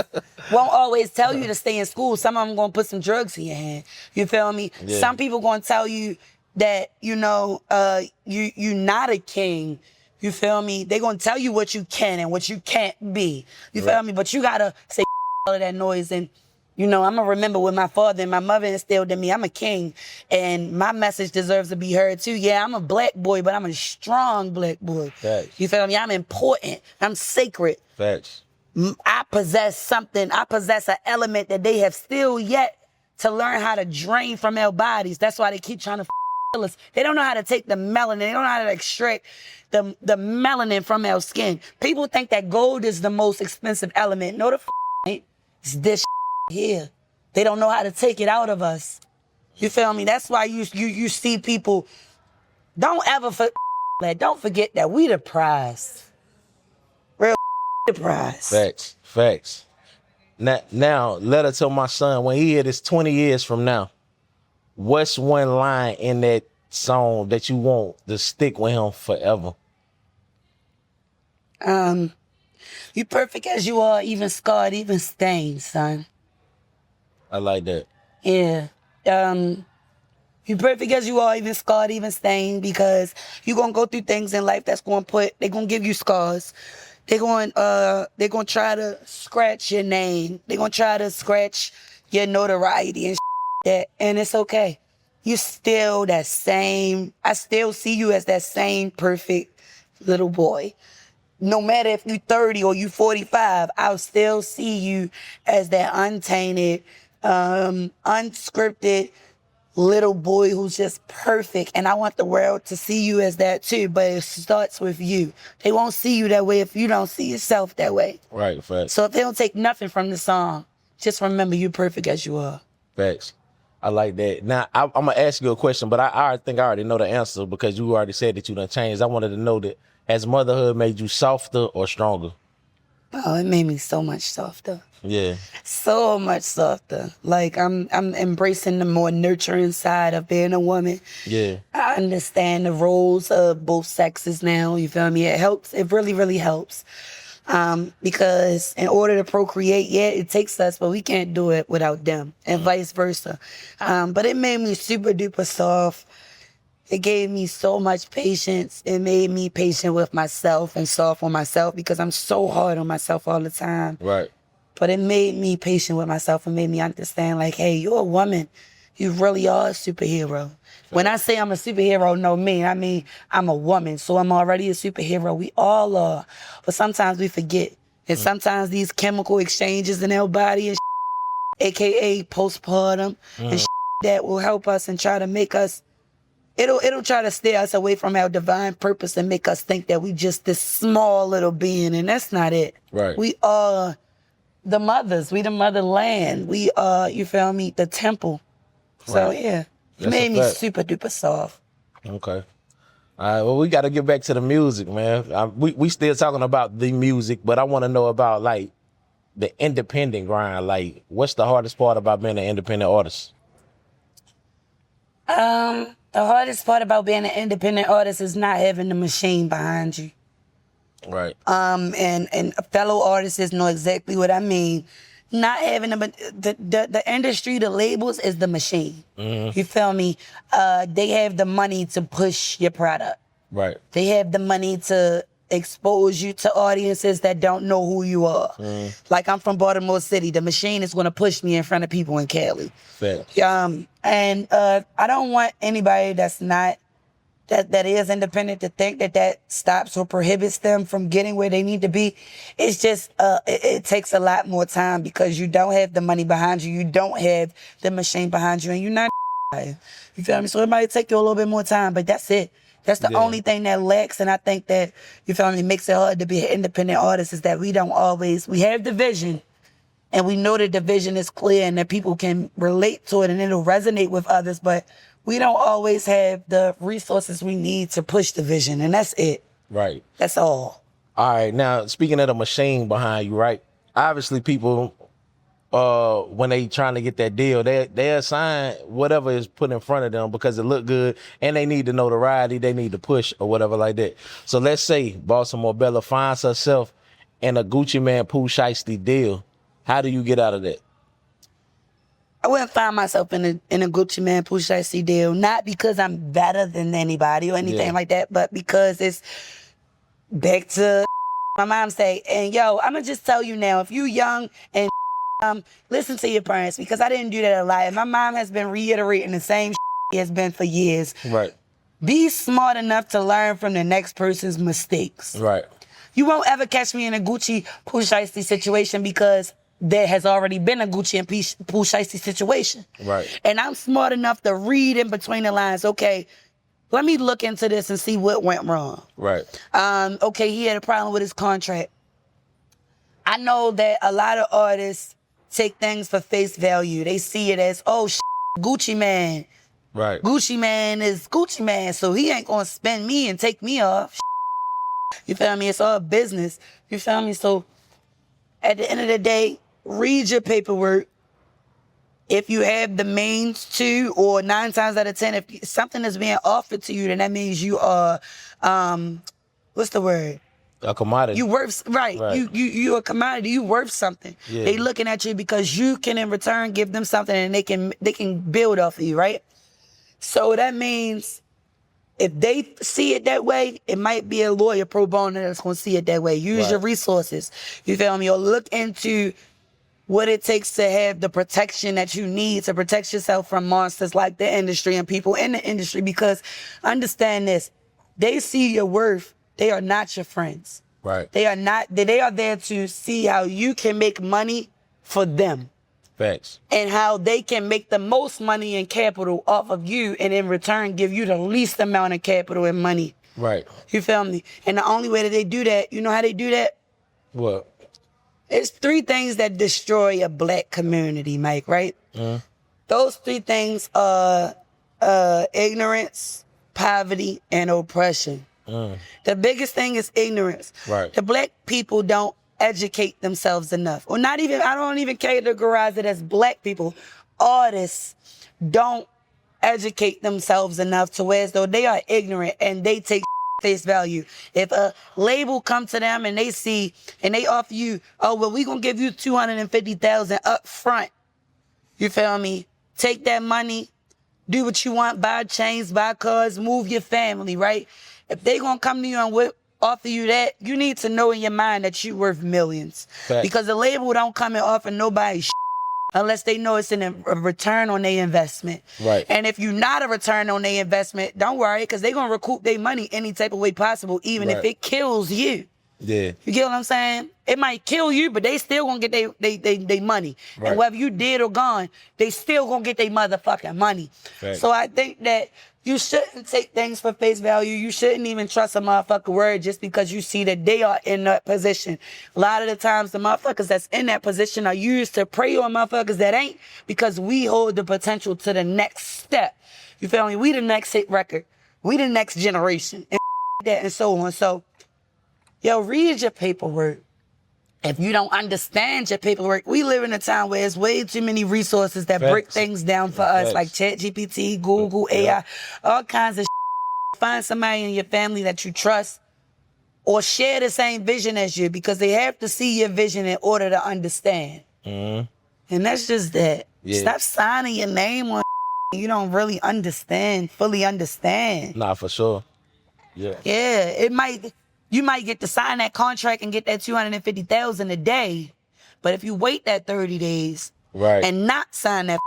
won't always tell you to stay in school. Some of them going to put some drugs in your hand. You feel me? Yeah. Some people going to tell you that, you know, you not a king You feel me? They gonna tell you what you can and what you can't be. You feel me? But you gotta say all of that noise. And you know, I'm gonna remember what my father and my mother instilled in me. I'm a king, and my message deserves to be heard too. Yeah, I'm a black boy, but I'm a strong black boy. Facts. You feel me? I'm important. I'm sacred. Facts. I possess something. I possess an element that they have still yet to learn how to drain from their bodies. That's why they keep trying to kill us. They don't know how to take the melanin. They don't know how to extract the melanin from our skin. People think that gold is the most expensive element. No, the ain't. It's this here. They don't know how to take it out of us. You feel me? That's why you see people. Don't ever don't forget that we the prize. Real the prize. Facts. Facts. Now, let her tell my son when he hit his 20 years from now, what's one line in that song that you want to stick with him forever? You perfect as you are, even scarred, even stained, son. I like that. Yeah. You perfect as you are, even scarred, even stained, because you're gonna go through things in life that's they're gonna give you scars. They're going to try to scratch your name. They're gonna try to scratch your notoriety and that, and it's okay. You still that same, I still see you as that same perfect little boy. No matter if you 30 or you 45, I'll still see you as that untainted, unscripted little boy who's just perfect. And I want the world to see you as that too, but it starts with you. They won't see you that way if you don't see yourself that way. Right, facts. So if they don't take nothing from the song, just remember you're perfect as you are. Facts. I like that. Now, I'm going to ask you a question, but I think I already know the answer because you already said that you done changed. I wanted to know that, has motherhood made you softer or stronger? Oh, it made me so much softer. Yeah. So much softer. Like I'm embracing the more nurturing side of being a woman. Yeah. I understand the roles of both sexes now. You feel me? It helps. It really, really helps. Because in order to procreate, yeah, it takes us, but we can't do it without them, and vice versa. But it made me super duper soft. It gave me so much patience. It made me patient with myself and soft on myself because I'm so hard on myself all the time. Right. But it made me patient with myself and made me understand, like, hey, you're a woman. You really are a superhero. When I say I'm a superhero, no me, I mean I'm a woman, so I'm already a superhero. We all are. But sometimes we forget. And sometimes these chemical exchanges in our body and AKA postpartum and that will help us and try to make us, it'll try to steer us away from our divine purpose and make us think that we just this small little being, and that's not it. Right. We are the mothers. We the motherland. We are, you feel me, the temple. So Right. yeah, it That's made a me fact. super duper soft. Okay. All right. Well, we got to get back to the music, man. We still talking about the music, but I want to know about like the independent grind. Like, what's the hardest part about being an independent artist? The hardest part about being an independent artist is not having the machine behind you. Right. And fellow artists know exactly what I mean. Not having the industry, the labels is the machine. Mm-hmm. You feel me? They have the money to push your product. Right. They have the money to expose you to audiences that don't know who you are. Like I'm from Baltimore City. The machine is going to push me in front of people in Cali. Facts. And I don't want anybody that's not that is independent to think that stops or prohibits them from getting where they need to be. It's just it takes a lot more time because you don't have the money behind you. You don't have the machine behind you, and you're not. You feel me? So it might take you a little bit more time, but that's it. That's the only thing that lacks, and I think that, you feel me, makes it hard to be an independent artist is that we have the vision, and we know that the vision is clear and that people can relate to it and it'll resonate with others, but we don't always have the resources we need to push the vision, and that's it. Right. That's all. All right. Now, speaking of the machine behind you, right? Obviously, people, when they trying to get that deal, they assign whatever is put in front of them because it look good and they need the notoriety, they need to push or whatever like that. So let's say Baltimore Bella finds herself in a Gucci Man Pooh Shiesty deal. How do you get out of that? I wouldn't find myself in a Gucci Man Pooh Shiesty deal, not because I'm better than anybody or anything like that, but because back to my mom say, and yo, I'm gonna just tell you now, if you young and listen to your parents, because I didn't do that a lot. And my mom has been reiterating the same she has been for years. Right. Be smart enough to learn from the next person's mistakes. Right. You won't ever catch me in a Gucci Pooh Shiesty situation because there has already been a Gucci and Pooh Shiesty situation. Right. And I'm smart enough to read in between the lines. Okay, let me look into this and see what went wrong. Right. Okay, he had a problem with his contract. I know that a lot of artists take things for face value. They see it as, oh, Gucci man. Right. Gucci man is Gucci man, so he ain't gonna spend me and take me off. You feel me? It's all business. You feel me? So at the end of the day, read your paperwork. If you have the means to, or 9 times out of 10, if something is being offered to you, then that means you are, what's the word? A commodity. You worth, right. You a commodity. You worth something. Yeah. They looking at you because you can in return give them something and they can build off of you, right? So that means if they see it that way, it might be a lawyer pro bono that's going to see it that way. Use your resources. You feel me? Or look into what it takes to have the protection that you need to protect yourself from monsters like the industry and people in the industry. Because understand this, they see your worth. They are not your friends. Right. They are not. They are there to see how you can make money for them. Facts. And how they can make the most money and capital off of you and in return give you the least amount of capital and money. Right. You feel me? And the only way that they do that, you know how they do that? What? It's 3 things that destroy a black community, Mike, right? Those 3 things are ignorance, poverty, and oppression. The biggest thing is ignorance. Right. The black people don't educate themselves enough. Or not even, I don't even categorize it as black people. Artists don't educate themselves enough to where as though they are ignorant and they take face value. If a label come to them and they see and they offer you, oh, well, we gonna give you $250,000 up front. You feel me? Take that money, do what you want, buy chains, buy cars, move your family, right? If they gonna come to you and offer you that, you need to know in your mind that you're worth millions. Fact. Because the label don't come and offer nobody unless they know it's a return on their investment. Right. And if you're not a return on their investment, don't worry, because they're going to recoup their money any type of way possible, even if it kills you. Yeah. You get what I'm saying? It might kill you, but they still going to get they money. Right. And whether you dead or gone, they still going to get their motherfucking money. Fact. So I think that you shouldn't take things for face value. You shouldn't even trust a motherfucker word just because you see that they are in that position. A lot of the times, the motherfuckers that's in that position are used to prey on motherfuckers that ain't, because we hold the potential to the next step. You feel me? We the next hit record. We the next generation. And that and so on. So, yo, read your paperwork. If you don't understand your paperwork, we live in a time where there's way too many resources that break things down for us, like ChatGPT, Google, AI, all kinds of shit. Find somebody in your family that you trust or share the same vision as you, because they have to see your vision in order to understand. And that's just that. Yeah. Stop signing your name on you don't really fully understand. Nah, for sure. Yeah. Yeah, you might get to sign that contract and get that $250,000 a day, but if you wait that 30 days and not sign that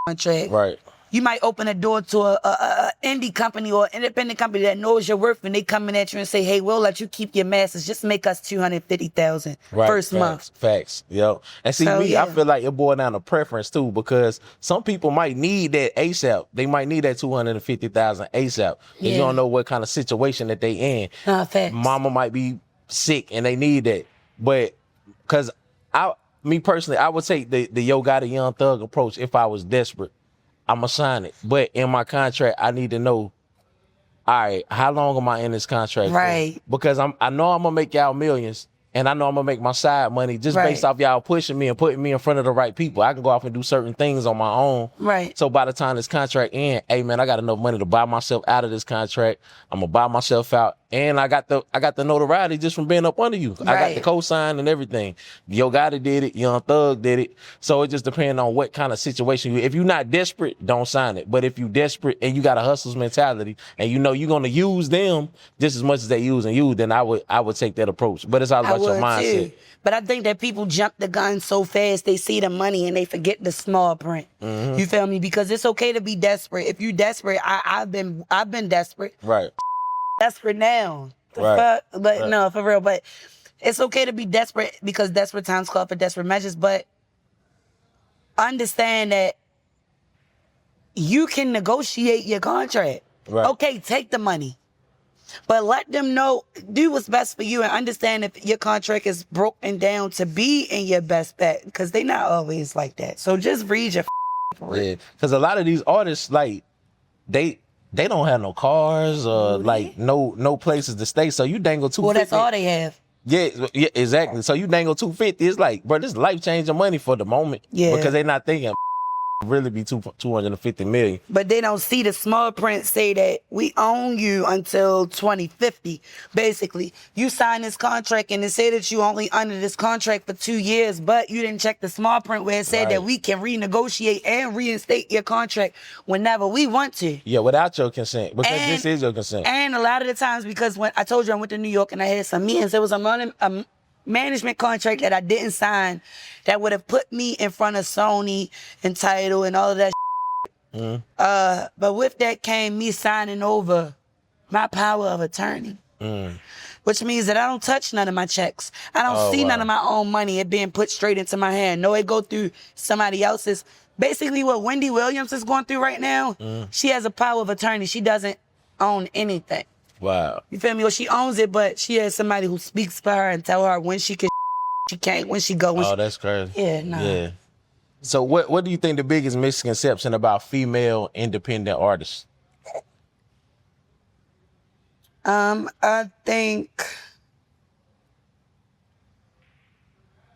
contract, you might open a door to a indie company or independent company that knows your worth, and they coming at you and say, "Hey, we'll let you keep your masters. Just make us $250,000 first month." Facts, yo. And see, So, I feel like it boils down to preference too, because some people might need that ASAP. They might need that $250,000 ASAP. You don't know what kind of situation that they in. Facts. Mama might be sick and they need that, but because me personally, I would take the Yo Gotti Young Thug approach. If I was desperate, I'ma sign it. But in my contract, I need to know, all right, how long am I in this contract for? Because I know I'm gonna make y'all millions, and I know I'm gonna make my side money just based off y'all pushing me and putting me in front of the right people. I can go off and do certain things on my own. So by the time this contract ends, hey man, I got enough money to buy myself out of this contract. I'm gonna buy myself out And I got the notoriety just from being up under you. I got the cosign and everything. Yo Gotti did it. Young Thug did it. So it just depends on what kind of situation if you're not desperate, don't sign it. But if you're desperate and you got a hustler's mentality and you know you're gonna use them just as much as they using you, then I would take that approach. But it's all about your mindset. Too. But I think that people jump the gun so fast they see the money and they forget the small print. You feel me? Because it's okay to be desperate. If you desperate, I've been desperate. Right. Desperate now. Fuck? But no, for real. But it's okay to be desperate because desperate times call for desperate measures. But understand that you can negotiate your contract. Right. Okay, take the money. But let them know, do what's best for you and understand if your contract is broken down to be in your best bet because they're not always like that. So just read your Yeah, because a lot of these artists, like, they don't have no cars or like no places to stay. So you dangle $250. Well, that's all they have. Yeah, exactly. So you dangle $250. It's like, bro, this is life-changing money for the moment. Yeah. Because they're not thinking really be 250 million. But they don't see the small print say that we own you until 2050. Basically, you sign this contract and it say that you only under this contract for 2 years, but you didn't check the small print where it said that we can renegotiate and reinstate your contract whenever we want to. Yeah, without your consent, because this is your consent. And a lot of the times, because when I told you I went to New York and I had some meetings, there was a management contract that I didn't sign that would have put me in front of Sony and Tidal and all of that but with that came me signing over my power of attorney, which means that I don't touch none of my checks. I don't see none of my own money, it being put straight into my hand. No, it go through somebody else's. Basically what Wendy Williams is going through right now, she has a power of attorney. She doesn't own anything. Wow. You feel me? Well, she owns it, but she has somebody who speaks for her and tell her when she can, she can't, when she go. That's crazy. Yeah, no. Yeah. So what do you think the biggest misconception about female independent artists? I think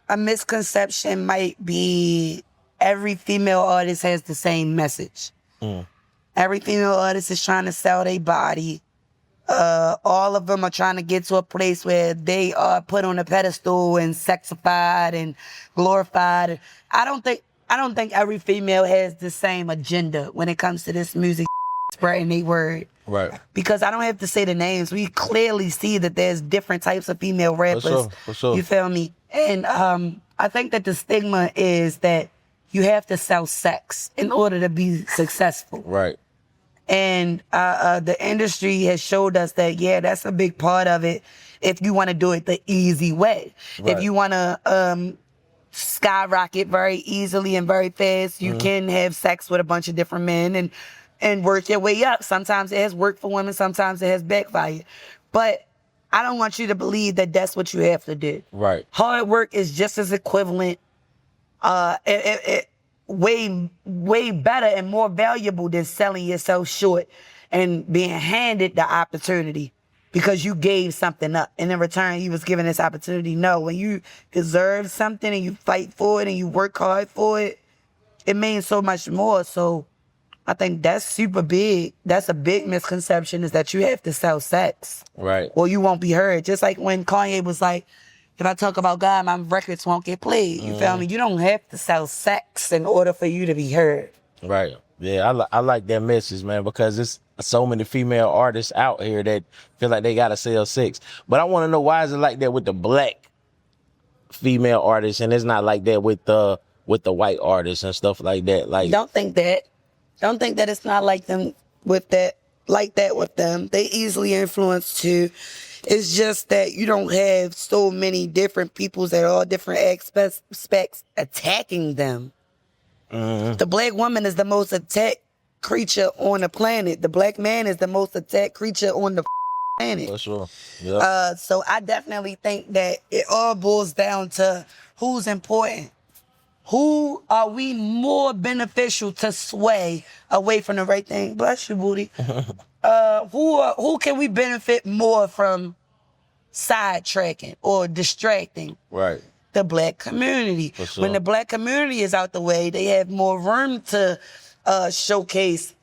a misconception might be every female artist has the same message. Every female artist is trying to sell their body. All of them are trying to get to a place where they are put on a pedestal and sexified and glorified. I don't think every female has the same agenda when it comes to this music spreading their word. Right. Because I don't have to say the names. We clearly see that there's different types of female rappers. For sure. You feel me? And I think that the stigma is that you have to sell sex in order to be successful. Right. And the industry has showed us that, yeah, that's a big part of it if you want to do it the easy way. Right. If you want to skyrocket very easily and very fast, you can have sex with a bunch of different men and work your way up. Sometimes it has worked for women, sometimes it has backfired. But I don't want you to believe that that's what you have to do. Right. Hard work is just as equivalent, way better and more valuable than selling yourself short and being handed the opportunity because you gave something up. And in return, you was given this opportunity. No, when you deserve something and you fight for it and you work hard for it, it means so much more. So I think that's super big. That's a big misconception, is that you have to sell sex. Right. Or you won't be heard. Just like when Kanye was like, if I talk about God, my records won't get played. You feel me? You don't have to sell sex in order for you to be heard. Right. Yeah, I like that message, man, because it's so many female artists out here that feel like they gotta sell sex. But I want to know, why is it like that with the black female artists, and it's not like that with the white artists and stuff like that? Like, don't think that it's not like them with that, like that with them. They easily influence too. It's just that you don't have so many different peoples at all different aspects attacking them. The black woman is the most attacked creature on the planet. The black man is the most attacked creature on the planet. For sure. Yeah. So I definitely think that it all boils down to who's important. Who are we more beneficial to sway away from the right thing? Bless you, booty. Who can we benefit more from sidetracking or distracting? Right. The black community. For sure. When the black community is out the way, they have more room to showcase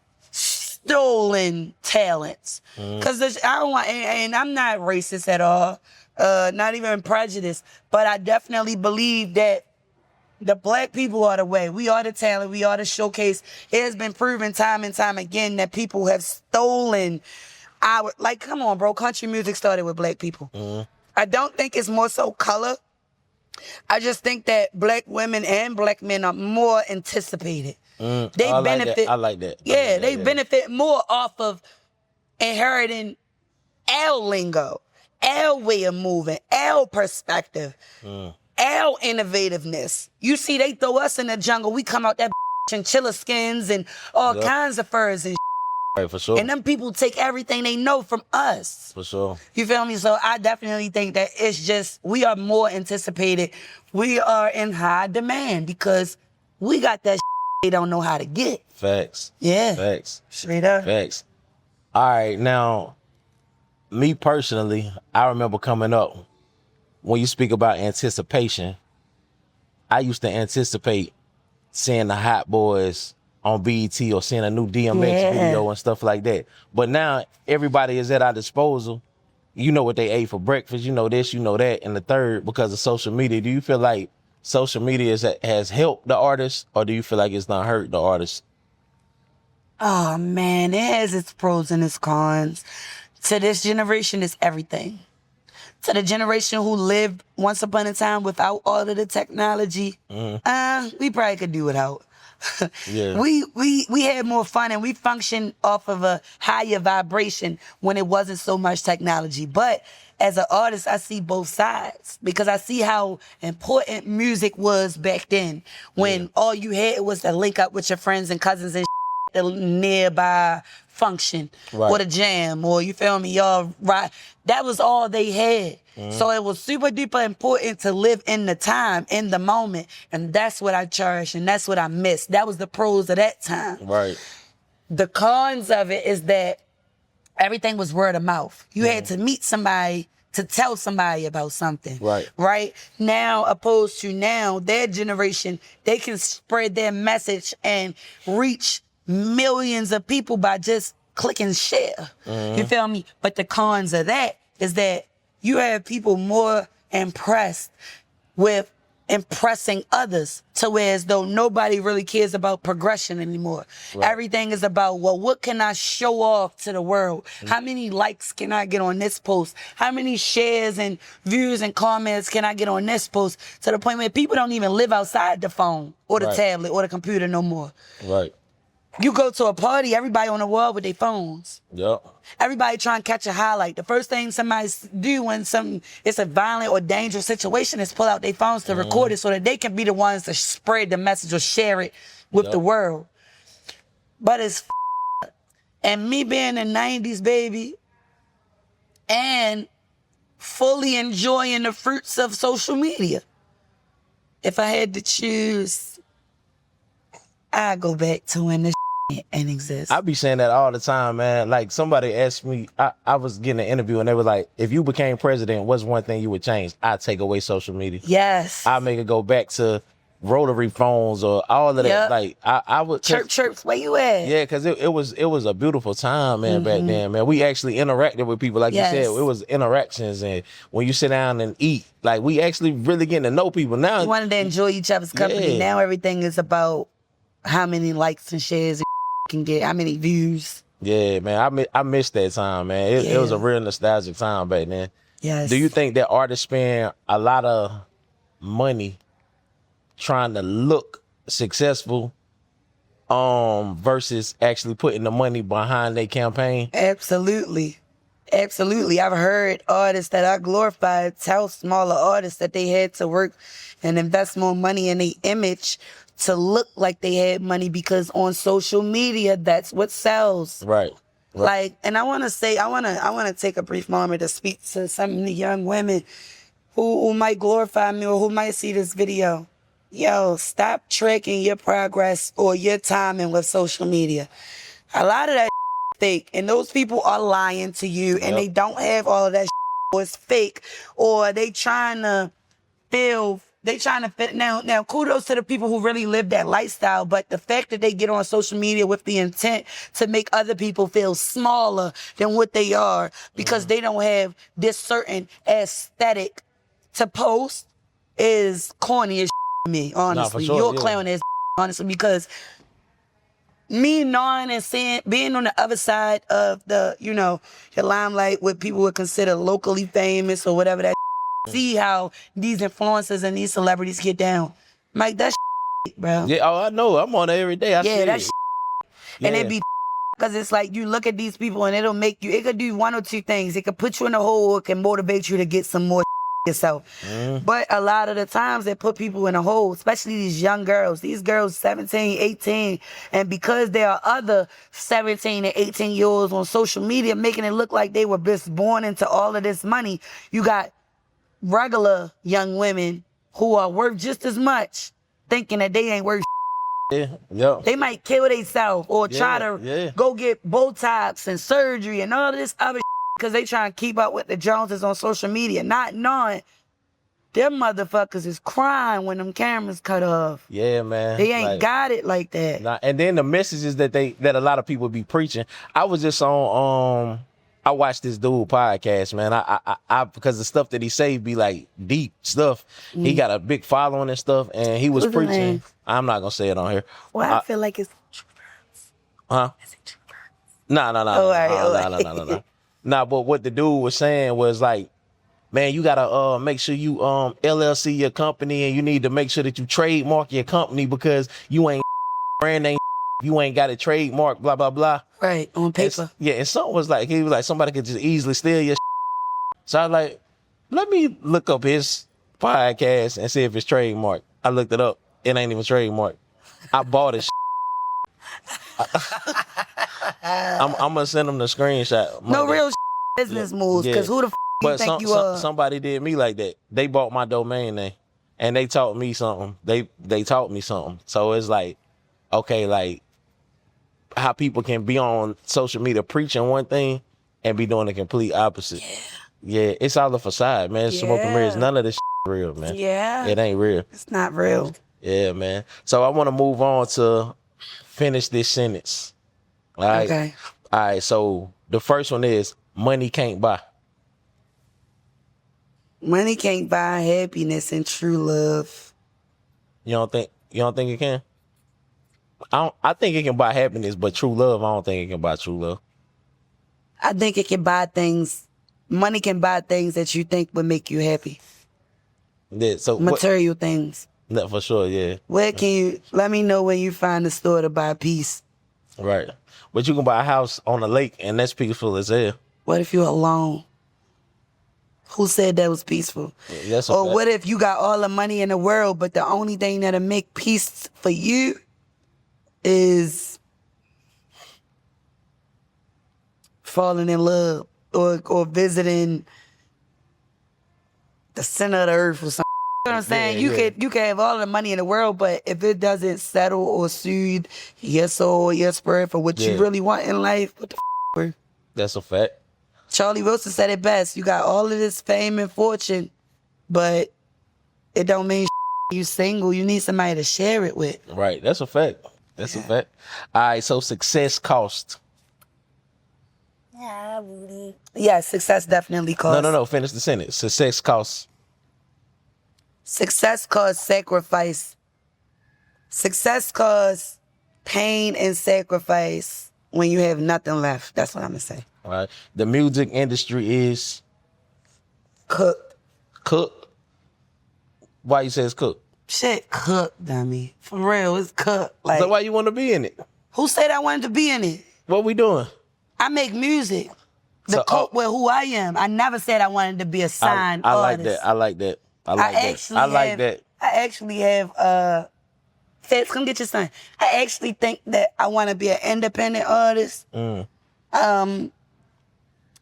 stolen talents. Because I don't want, and I'm not racist at all, not even prejudiced, but I definitely believe that the black people are the way. We are the talent. We are the showcase. It has been proven time and time again that people have stolen our, like, come on, bro. Country music started with black people. I don't think it's more so color. I just think that black women and black men are more anticipated. They benefit. I like that. Yeah, they benefit more off of inheriting our lingo, our way of moving, our perspective, our innovativeness. You see, they throw us in the jungle. We come out that chinchilla skins and all kinds of furs and right, for sure. and them people take everything they know from us. For sure. You feel me? So I definitely think that it's just, we are more anticipated. We are in high demand because we got that they don't know how to get. Facts. Yeah. Facts. Straight up. Facts. All right, now, me personally, I remember coming up, when you speak about anticipation, I used to anticipate seeing the Hot Boys on BET or seeing a new DMX video and stuff like that. But now everybody is at our disposal. You know what they ate for breakfast, you know this, you know that, and the third, because of social media. Do you feel like social media has helped the artist, or do you feel like it's not hurt the artist? Oh man, it has its pros and its cons. To this generation, it's everything. To the generation who lived once upon a time without all of the technology, we probably could do without. Yeah. We had more fun and we functioned off of a higher vibration when it wasn't so much technology. But as an artist, I see both sides because I see how important music was back then when all you had was to link up with your friends and cousins and the nearby function or the jam, or you feel me, y'all right. That was all they had. So it was super duper important to live in the time, in the moment, and that's what I cherish and that's what I miss. That was the pros of that time. Right. The cons of it is that everything was word of mouth. You had to meet somebody to tell somebody about something. Right. Right? Now, opposed to now, their generation, they can spread their message and reach millions of people by just clicking share. You feel me? But the cons of that is that you have people more impressed with impressing others to where as though nobody really cares about progression anymore. Everything is about, well, what can I show off to the world? How many likes can I get on this post? How many shares and views and comments can I get on this post? To the point where people don't even live outside the phone or the tablet or the computer no more. Right. You go to a party, everybody on the wall with their phones. Yep. Everybody trying to catch a highlight. The first thing somebody do when it's a violent or dangerous situation is pull out their phones to record it so that they can be the ones to spread the message or share it with the world. But it's and me being a 90s baby and fully enjoying the fruits of social media. If I had to choose, I'd go back to when this ain't exist. I be saying that all the time, man. Like somebody asked me, I was getting an interview and they were like, if you became president, what's one thing you would change? I'd take away social media. Yes. I'd make it go back to rotary phones or all of that. Like I would chirps, where you at? Yeah, because it was a beautiful time, man, back then, man. We actually interacted with people, like you said. It was interactions, and when you sit down and eat, like we actually really getting to know people. Now we wanted to enjoy each other's company. Now everything is about how many likes and shares can get, how many views. Yeah, man, I missed that time, man. It was a real nostalgic time back then. Yes. Do you think that artists spend a lot of money trying to look successful versus actually putting the money behind their campaign? Absolutely. Absolutely. I've heard artists that I glorified tell smaller artists that they had to work and invest more money in their image to look like they had money because on social media, that's what sells. Right. Like, and I want to say, I want to take a brief moment to speak to some of the young women who might glorify me or who might see this video. Yo, stop tracking your progress or your timing with social media. A lot of that fake, and those people are lying to you, and they don't have all of that or it's fake, or they trying to feel They trying to fit now. Now, kudos to the people who really live that lifestyle. But the fact that they get on social media with the intent to make other people feel smaller than what they are because they don't have this certain aesthetic to post is corny as to me. Honestly, sure, you're yeah. clown as honestly because me knowing and seeing, being on the other side of the, the limelight, what people would consider locally famous or whatever that. See how these influencers and these celebrities get down. Mike, that's bro. Yeah, oh, I know. I'm on it every day. I see that's it. and it be because it's like you look at these people and it'll make you. It could do one or two things. It could put you in a hole. It can motivate you to get some more yourself. But a lot of the times they put people in a hole, especially these young girls. These girls 17, 18, and because there are other 17 and 18-year-olds on social media making it look like they were just born into all of this money, you got regular young women who are worth just as much thinking that they ain't worth Yeah. They might kill themselves or try to go get Botox and surgery and all this other because they trying to keep up with the Joneses on social media, not knowing them motherfuckers is crying when them cameras cut off. Yeah, man. They ain't got it like that. Nah, and then the messages that a lot of people be preaching. I was just on I watched this dude podcast, man. I because the stuff that he say be like deep stuff. He got a big following and stuff, and he was What's his preaching. name? I'm not gonna say it on here. Well, I feel like it's Huh? No. Nah, but what the dude was saying was like, man, you gotta make sure you LLC your company, and you need to make sure that you trademark your company because you ain't brand name. You ain't got a trademark, blah, blah, blah. Right, on paper. And something was like, he was like, somebody could just easily steal your So I was like, let me look up his podcast and see if it's trademark. I looked it up. It ain't even trademark. I bought it. I'm going to send him the screenshot. No real business moves, because who the you but think you are? Somebody did me like that. They bought my domain name, and they taught me something. They taught me something. So it's like, okay, like, how people can be on social media preaching one thing and be doing the complete opposite. Yeah, it's all a facade, man. Smoke and mirrors. None of this real, man. Yeah. It ain't real. It's not real. Yeah, man. So I want to move on to finish this sentence. All right. Okay. All right. So the first one is money can't buy. Money can't buy happiness and true love. You don't think it can? I think it can buy happiness, but true love, I don't think it can buy true love. I think it can buy things. Money can buy things that you think would make you happy. Yeah, so material things. No, for sure, yeah. Where can you let me know when you find a store to buy peace? Right. But you can buy a house on a lake and that's peaceful as hell. What if you're alone? Who said that was peaceful? Yeah, that's or what if you got all the money in the world, but the only thing that'll make peace for you is falling in love or visiting the center of the earth or something. You know what I'm saying? You can have all the money in the world, but if it doesn't settle or soothe your soul, your spirit for what you really want in life, what the f***? That's a fact. Charlie Wilson said it best. You got all of this fame and fortune, but it don't mean you single. You need somebody to share it with. Right. That's a fact. That's a fact. All right. So success cost. Yeah, success definitely costs. No. Finish the sentence. Success costs. Success costs sacrifice. Success costs pain and sacrifice when you have nothing left. That's what I'm going to say. All right. The music industry is cooked. Cooked? Why you say it's cooked? Shit, cooked, dummy. For real, it's cooked. Like, so why you want to be in it? Who said I wanted to be in it? What we doing? I make music. To cope with who I am. I never said I wanted to be a signed artist. I like that. I actually have Feds, come get your son. I actually think that I want to be an independent artist.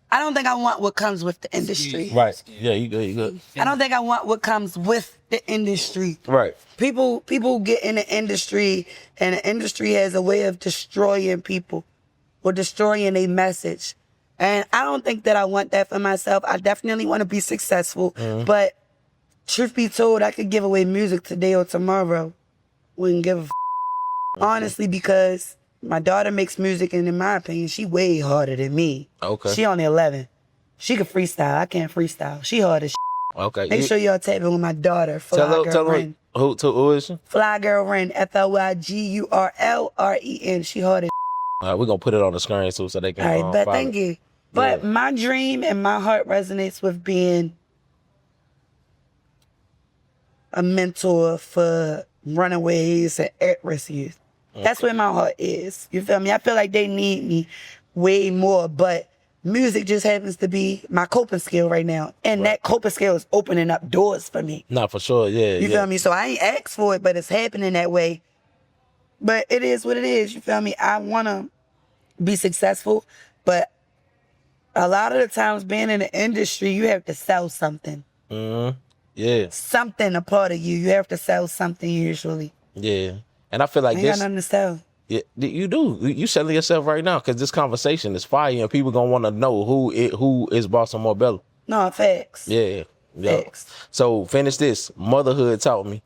I don't think I want what comes with the industry. Right. Yeah, you good. I don't think I want what comes with the industry. Right. People get in the industry, and the industry has a way of destroying people or destroying a message. And I don't think that I want that for myself. I definitely want to be successful, but truth be told, I could give away music today or tomorrow. Wouldn't give a honestly, because my daughter makes music, and in my opinion, she way harder than me. Okay. She only 11. She can freestyle. I can't freestyle. She hard as Okay. Make sure y'all tap in with my daughter, Fly Girl Ren. Who is she? Fly Girl Ren, FLYGURLREN. She hard as All right, we're going to put it on the screen too so they can All right, but follow. thank you. But my dream and my heart resonates with being a mentor for runaways and at-risk youth. That's where my heart is. You feel me? I feel like they need me way more, but music just happens to be my coping skill right now. And that coping skill is opening up doors for me. Nah, for sure, yeah. You feel me? So I ain't asked for it, but it's happening that way. But it is what it is. You feel me? I want to be successful, but a lot of the times being in the industry, you have to sell something. Yeah. Something a part of you. You have to sell something usually. Yeah. And I feel like I ain't got nothing to sell. Yeah, you do. You selling yourself right now because this conversation is fire and people gonna want to know who is Baltimore Bella. No, facts. Yeah. Facts. So finish this. Motherhood taught me.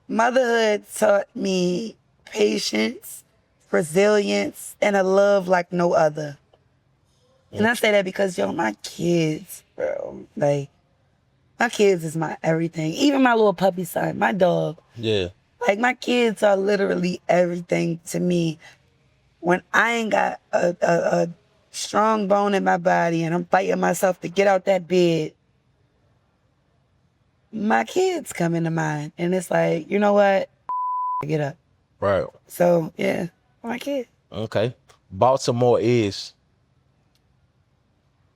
Motherhood taught me patience, resilience, and a love like no other. And I say that because, my kids, bro, like, my kids is my everything. Even my little puppy son, my dog. Yeah. Like, my kids are literally everything to me. When I ain't got a strong bone in my body and I'm fighting myself to get out that bed, my kids come into mind. And it's like, you know what? Get up. Right. So, yeah, my kids. Okay. Baltimore is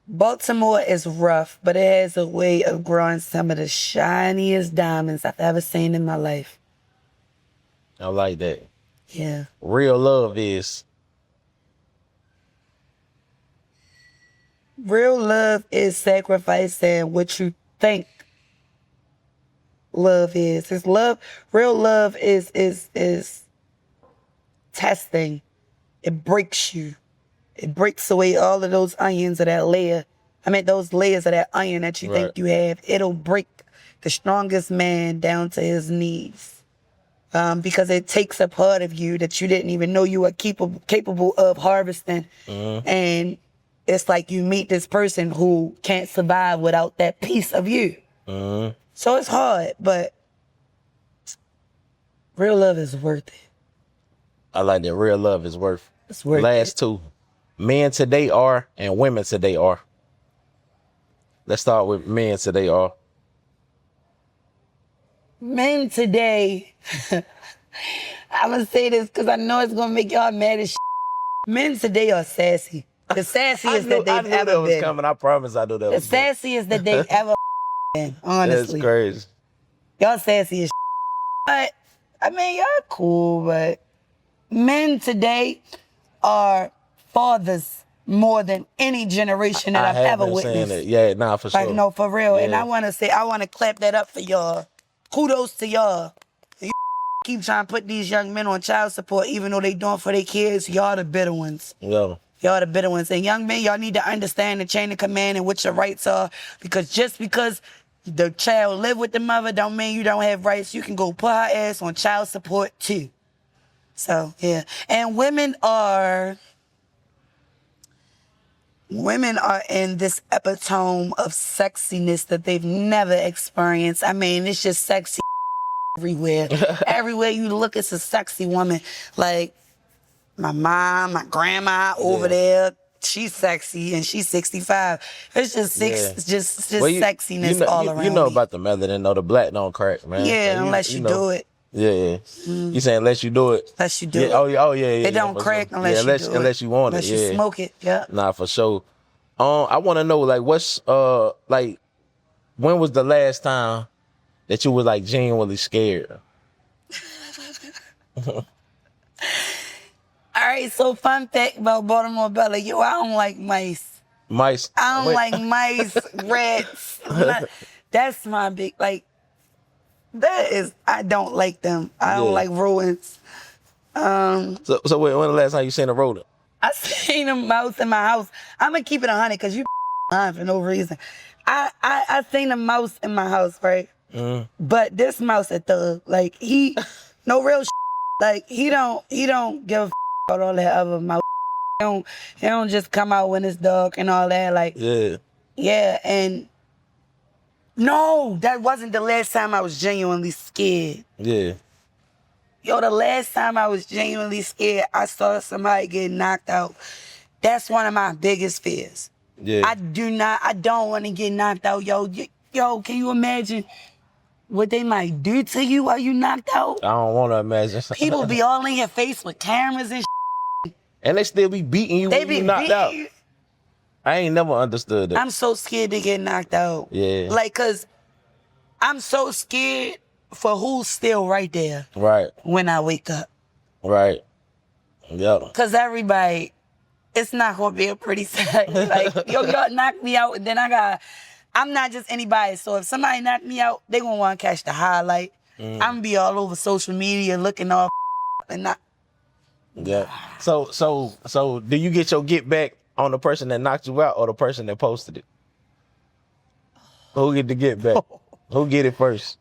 rough, but it has a way of growing some of the shiniest diamonds I've ever seen in my life. I like that. Yeah. Real love is sacrificing what you think love is. It's love. Real love is testing. It breaks you. It breaks away all of those onions of that layer. Those layers of that onion that you think you have. It'll break the strongest man down to his knees. Because it takes a part of you that you didn't even know you were capable of harvesting. And it's like you meet this person who can't survive without that piece of you. So it's hard, but real love is worth it. I like that. Real love is worth. It's worth Last two. Men today are and women today are. Let's start with men today are. Men today, I'm going to say this because I know it's going to make y'all mad as shit. Men today are sassy. The sassiest that they've ever that was been. coming. I promise I knew that The was coming. sassiest that they've ever been, honestly. That's crazy. Y'all sassy as shit. But, y'all cool, but men today are fathers more than any generation that I've ever witnessed. Yeah, nah, for sure. Like, no, for real. Yeah. And I want to clap that up for y'all. Kudos to y'all. You keep trying to put these young men on child support, even though they doing for their kids. Y'all the bitter ones. Yeah. Y'all the bitter ones. And young men, y'all need to understand the chain of command and what your rights are. Because just because the child live with the mother don't mean you don't have rights. You can go put her ass on child support too. So, yeah. And women are in this epitome of sexiness that they've never experienced. It's just sexy everywhere. Everywhere you look, it's a sexy woman. Like my mom, my grandma over there, she's sexy and she's 65. It's just sexiness all around. You know me. about the melanin, though. The black don't crack, man. Yeah, so unless you do it. Yeah. You saying unless you do it? Unless you do it. Oh, yeah. It don't crack unless you do it. Unless you want unless it, you smoke it, yeah. Nah, for sure. I want to know, like, what's, like, when was the last time that you was, like, genuinely scared? All right, so fun fact about Baltimore Bella. I don't like mice. Mice? I don't like mice, rats. That's my big, like, I don't like them. I don't like rodents. So wait, when the last time you seen a rodent? I seen a mouse in my house. I'm going to keep it 100 because you lying for no reason. I seen a mouse in my house, right? But this mouse a thug. Like he, no real like he don't give a about all that other mouse. He don't just come out when it's dark and all that. Like yeah, and no, that wasn't the last time I was genuinely scared. Yeah. Yo, the last time I was genuinely scared, I saw somebody get knocked out. That's one of my biggest fears. Yeah. I don't want to get knocked out, yo. Yo, can you imagine what they might do to you while you knocked out? I don't want to imagine. People be all in your face with cameras and and they still be beating you when you knocked out. you. I ain't never understood that. I'm so scared to get knocked out. Yeah. Like, cause I'm so scared for who's still right there. Right. When I wake up. Right. Yep. Cause everybody, it's not gonna be a pretty sight. Like, yo, y'all knocked me out, and then I'm not just anybody. So if somebody knocked me out, they gonna wanna catch the highlight. I'm gonna be all over social media looking all and not. Yeah. So do you get your get back on the person that knocked you out or the person that posted it? Who get the get back? Who get it first?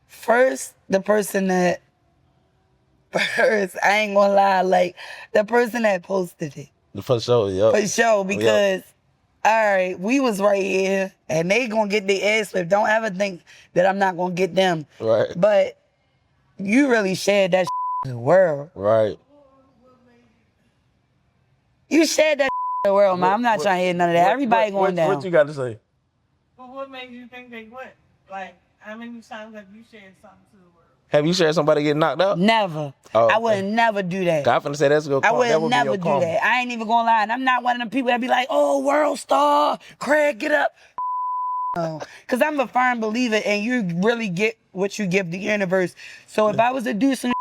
First, the person that first, I ain't gonna lie, like the person that posted it. For sure, yeah. For sure, because all right, we was right here and they gonna get their ass whipped. Don't ever think that I'm not gonna get them. Right. But you really shared that in the world. Right. You shared that in the world, man. I'm not trying to hear none of that. Everybody going down. What you got to say? Well, what made you think they went? Like, how many times have you shared something to the world? Have you shared somebody get knocked out? Never. Oh, I would never do that. I'm finna say that's good. I would never do that. I ain't even gonna lie. And I'm not one of them people that be like, oh, world star, Craig, get up. No. Because I'm a firm believer and you really get what you give the universe. So if I was to do some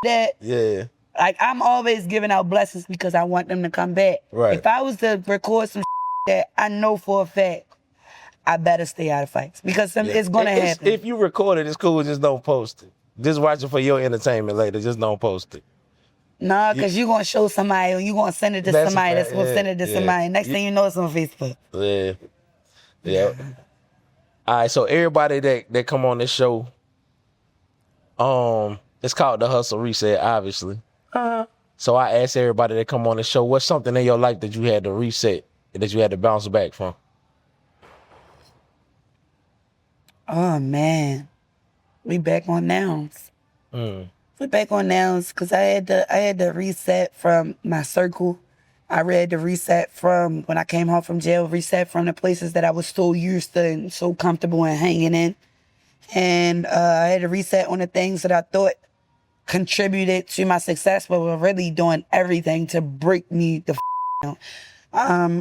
that, yeah, like I'm always giving out blessings because I want them to come back. Right. If I was to record some that I know for a fact, I better stay out of fights because it's gonna happen. If you record it, it's cool. Just don't post it. Just watch it for your entertainment later. Just don't post it. Nah, because you're going to show somebody or you're going to send it to somebody that's going to send it to somebody. Next thing you know, it's on Facebook. Yeah. Yeah. All right, so everybody that come on this show, it's called The Hustle Reset, obviously. So I asked everybody that come on the show, what's something in your life that you had to reset, that you had to bounce back from? Oh, man. We back on nouns. We back on nouns because I had to reset from my circle. I had to reset from when I came home from jail, reset from the places that I was so used to and so comfortable in hanging in. And I had to reset on the things that I thought contributed to my success, but were really doing everything to break me the down.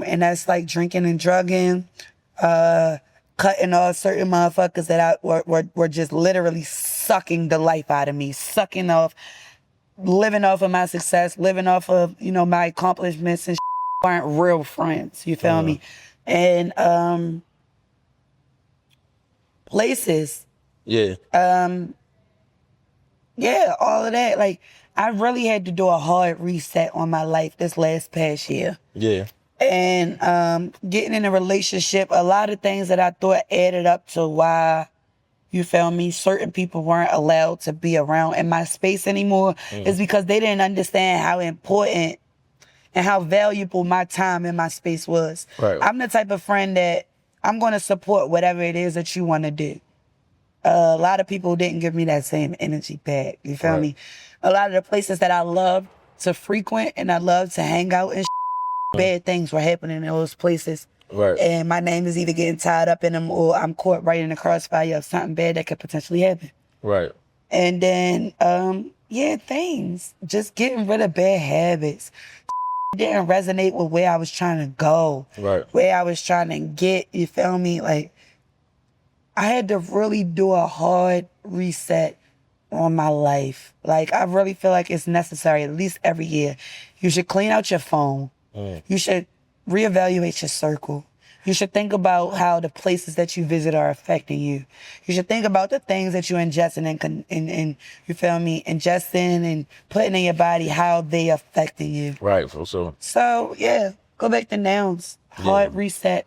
And that's like drinking and drugging, cutting off certain motherfuckers that were just literally sucking the life out of me, sucking off, living off of my success, living off of, my accomplishments and aren't real friends, you feel me? And places. Yeah. Yeah, all of that. Like, I really had to do a hard reset on my life this past year. Yeah. And getting in a relationship, a lot of things that I thought added up to why, you feel me, certain people weren't allowed to be around in my space anymore is because they didn't understand how important and how valuable my time in my space was. Right. I'm the type of friend that I'm going to support whatever it is that you want to do. A lot of people didn't give me that same energy back. You feel me? A lot of the places that I loved to frequent and I loved to hang out and bad things were happening in those places. Right. And my name is either getting tied up in them or I'm caught right in the crossfire of something bad that could potentially happen. Right. And then, things. Just getting rid of bad habits. Didn't resonate with where I was trying to go. Right. Where I was trying to get, you feel me? Like, I had to really do a hard reset on my life. Like, I really feel like it's necessary, at least every year. You should clean out your phone. You should reevaluate your circle. You should think about how the places that you visit are affecting you. You should think about the things that you're ingesting and you feel me, ingesting and putting in your body, how they affecting you. Right, for sure. So, yeah, go back to nouns. Hard reset.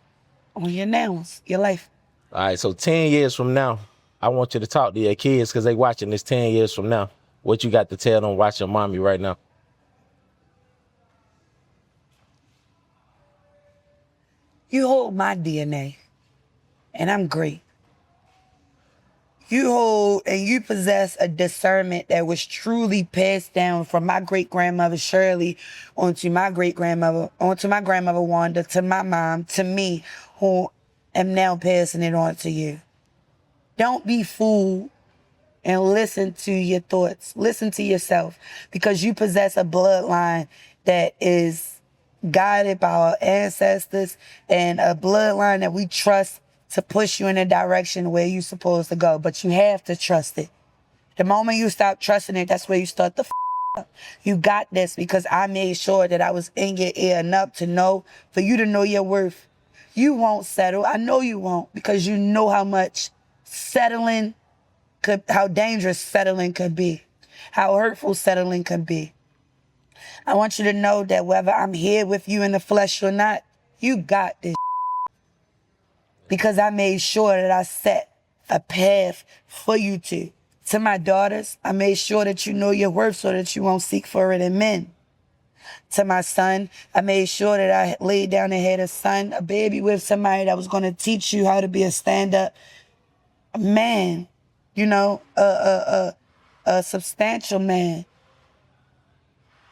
on your nouns, your life. All right, so 10 years from now, I want you to talk to your kids because they watching this 10 years from now. What you got to tell them watching mommy right now? You hold my DNA, and I'm great. You hold and you possess a discernment that was truly passed down from my great-grandmother Shirley onto my great-grandmother, onto my grandmother Wanda, to my mom, to me, who am now passing it on to you. Don't be fooled and listen to your thoughts. Listen to yourself, because you possess a bloodline that is guided by our ancestors and a bloodline that we trust to push you in the direction where you're supposed to go. But you have to trust it. The moment you stop trusting it, that's where you start to up. You got this, because I made sure that I was in your ear enough to know, for you to know your worth. You won't settle. I know you won't, because you know how much settling how dangerous settling could be, how hurtful settling can be. I want you to know that whether I'm here with you in the flesh or not, you got this. Because I made sure that I set a path for you to. To my daughters, I made sure that you know your worth so that you won't seek for it in men. To my son, I made sure that I laid down and had a son, a baby with somebody that was going to teach you how to be a stand-up man, you know, a substantial man.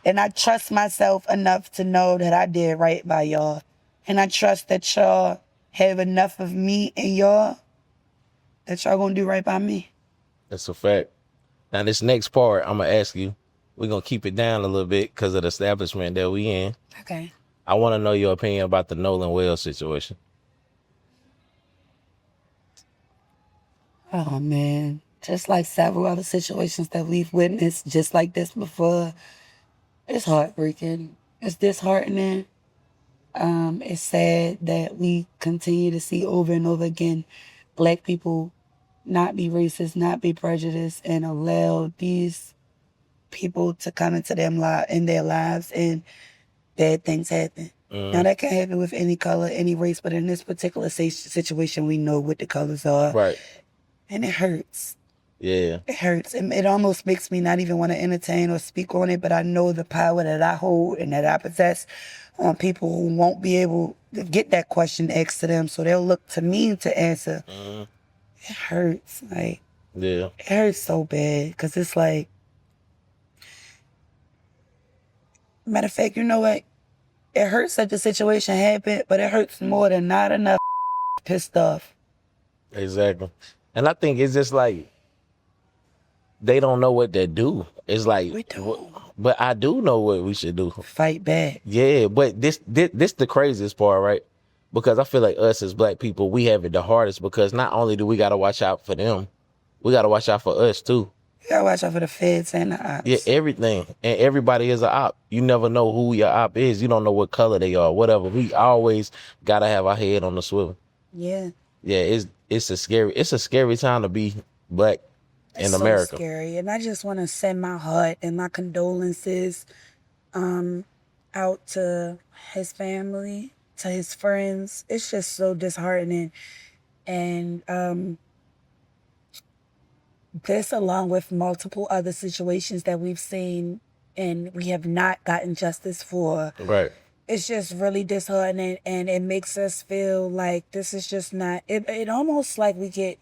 And I trust myself enough to know that I did right by y'all. And I trust that y'all have enough of me and y'all that y'all gonna do right by me. That's a fact. Now, this next part, I'm going to ask you, we're going to keep it down a little bit because of the establishment that we in. Okay. I want to know your opinion about the Nolan Wells situation. Oh, man. Just like several other situations that we've witnessed just like this before, it's heartbreaking. It's disheartening. It's sad that we continue to see over and over again Black people not be racist, not be prejudiced, and allow these people to come into in their lives and bad things happen. Now, that can happen with any color, any race, but in this particular situation, we know what the colors are. Right. And it hurts. Yeah. It hurts. It almost makes me not even want to entertain or speak on it, but I know the power that I hold and that I possess on people who won't be able to get that question asked to them, so they'll look to me to answer. It hurts. Like, Yeah. it hurts so bad, because it's like, matter of fact, you know what? It hurts that the situation happened, but it hurts more than not enough pissed off. Exactly. And I think it's just like, they don't know what to do. It's like, We do. But I do know what we should do. Fight back. Yeah, but this the craziest part, right? Because I feel like us as Black people, we have it the hardest, because not only do we got to watch out for them, we got to watch out for us too. You gotta watch out for the feds and the ops. Yeah, everything. And everybody is an op. You never know who your op is. You don't know what color they are, whatever. We always got to have our head on the swivel. Yeah. Yeah, it's a scary time to be Black in America. So scary. And I just want to send my heart and my condolences out to his family, to his friends. It's just so disheartening. And this, along with multiple other situations that we've seen and we have not gotten justice for. Right. It's just really disheartening, and it makes us feel like this is just not, it almost like we get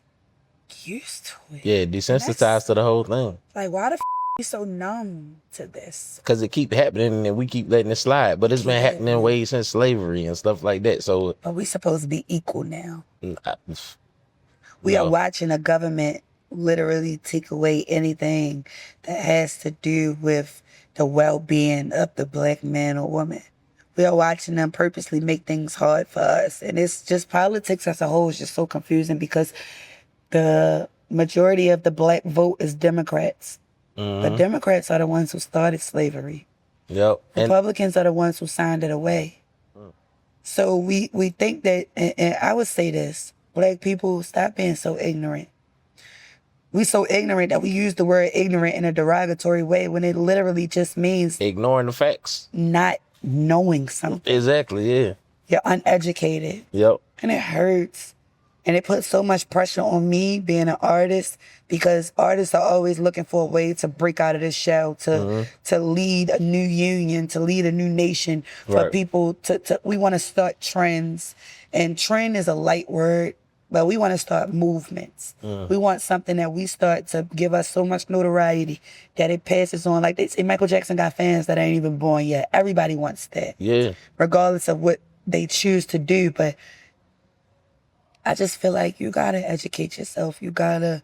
used to it. Yeah, desensitized to the whole thing. Like, why the we so numb to this? Because it keep happening and we keep letting it slide. But it's been happening way since slavery and stuff like that. So, but we supposed to be equal now. We no. are watching a government literally take away anything that has to do with the well-being of the Black man or woman. We are watching them purposely make things hard for us. And it's just, politics as a whole is just so confusing, because the majority of the Black vote is Democrats. The Democrats are the ones who started slavery. Yep. Republicans are the ones who signed it away. So we think that, and I would say this, Black people, stop being so ignorant. We so ignorant that we use the word ignorant in a derogatory way when it literally just means ignoring the facts. Not knowing something. Exactly, yeah. You're uneducated. Yep. And it hurts. And it puts so much pressure on me being an artist, because artists are always looking for a way to break out of this shell, to lead a new union, to lead a new nation, for Right. people to we want to start trends. And trend is a light word, but we want to start movements. We want something that we start to give us so much notoriety that it passes on. Like they say, Michael Jackson got fans that ain't even born yet. Everybody wants that. Yeah. Regardless of what they choose to do. But I just feel like you gotta educate yourself. You gotta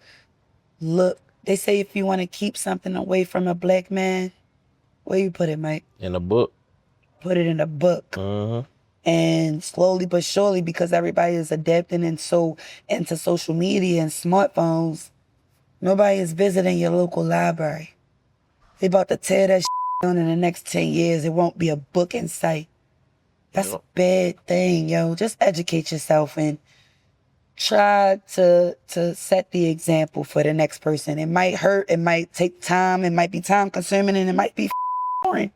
look. They say if you want to keep something away from a black man, where you put it, Mike? In a book. Put it in a book. Mm-hmm. And slowly but surely, because everybody is adapting and so into social media and smartphones, nobody is visiting your local library. They about to tear that down in the next 10 years. It won't be a book in sight. That's a bad thing, yo. Just educate yourself and try to set the example for the next person. It might hurt, it might take time, it might be time consuming, and it might be boring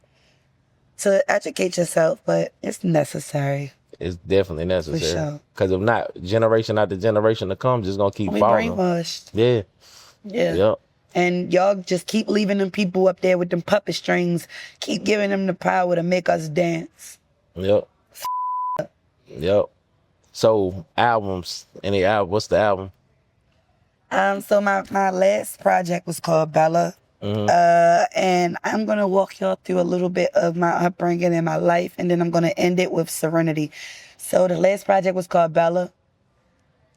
to educate yourself, but it's necessary. It's definitely necessary. sure. Because if not, generation after generation to come just gonna keep We following. brainwashed. Yeah. Yeah. Yep. And y'all just keep leaving them people up there with them puppet strings, keep giving them the power to make us dance. Yep. Yep. So albums, what's the album? So my last project was called Bella. And I'm gonna walk y'all through a little bit of my upbringing and my life, and then I'm gonna end it with Serenity. So the last project was called Bella.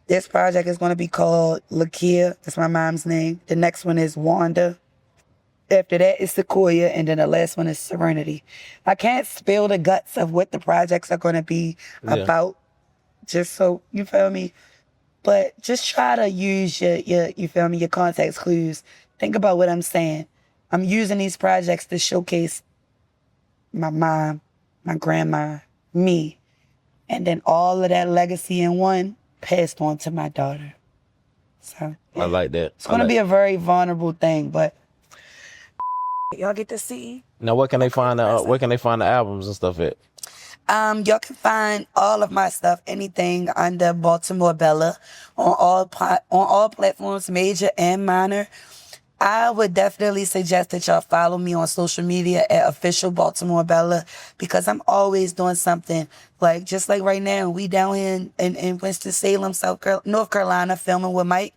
This project is gonna be called Lakia. That's my mom's name. The next one is Wanda. After that is Sequoia, and then the last one is Serenity. I can't spill the guts of what the projects are gonna be about, just so you feel me. But just try to use your you feel me, your context clues. Think about what I'm saying. I'm using these projects to showcase my mom, my grandma, me, and then all of that legacy in one passed on to my daughter. So I like that. it's gonna be a very vulnerable thing, but y'all get to see. Now, where can they find the albums and stuff at? Y'all can find all of my stuff, anything under Baltimore Bella, on all platforms, major and minor. I would definitely suggest that y'all follow me on social media at official Baltimore Bella, because I'm always doing something. Like, just like right now, we down here in Winston-Salem, North Carolina, filming with Mike.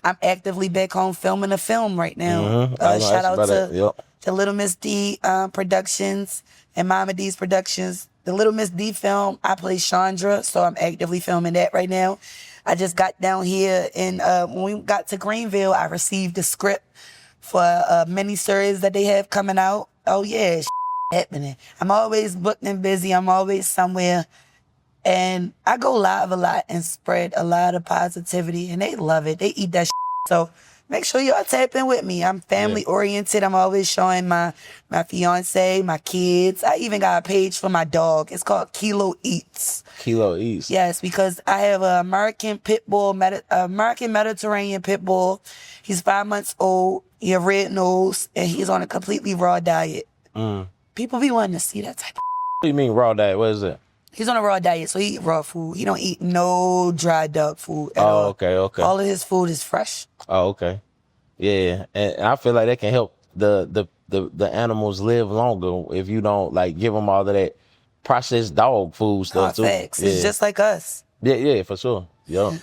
I'm actively back home filming a film right now. Shout out to Little Miss D Productions and Mama D's Productions. The Little Miss D film, I play Chandra, so I'm actively filming that right now. I just got down here, and when we got to Greenville, I received a script for a mini-series that they have coming out. Oh yeah, happening. I'm always booked and busy. I'm always somewhere. And I go live a lot and spread a lot of positivity, and they love it. They eat that So make sure y'all tap in with me. I'm family oriented. I'm always showing my fiance, my kids. I even got a page for my dog. It's called Kilo Eats. Kilo Eats. Yes, because I have an American pit bull, American Mediterranean pit bull. He's 5 months old. He a red nose, and he's on a completely raw diet. People be wanting to see that type of. What do you mean raw diet? What is it? He's on a raw diet, so he eat raw food. He don't eat no dry dog food at all. Okay. All of his food is fresh. Oh, okay. Yeah, and I feel like that can help the animals live longer if you don't like give them all of that processed dog food stuff too. Facts. It's just like us. Yeah, for sure. Yeah.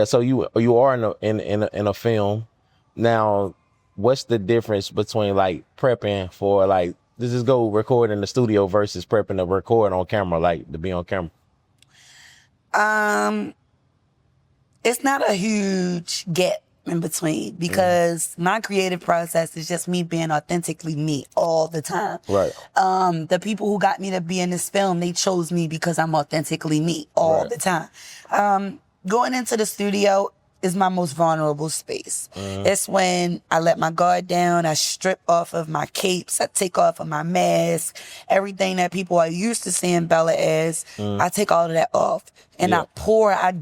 So you are in a film now. What's the difference between like prepping for like this is go record in the studio versus prepping to record on camera, like to be on camera? It's not a huge gap in between, because my creative process is just me being authentically me all the time. Right. The people who got me to be in this film, they chose me because I'm authentically me all the time. Going into the studio is my most vulnerable space. It's when I let my guard down, I strip off of my capes, I take off of my mask, everything that people are used to seeing Bella as, I take all of that off. And I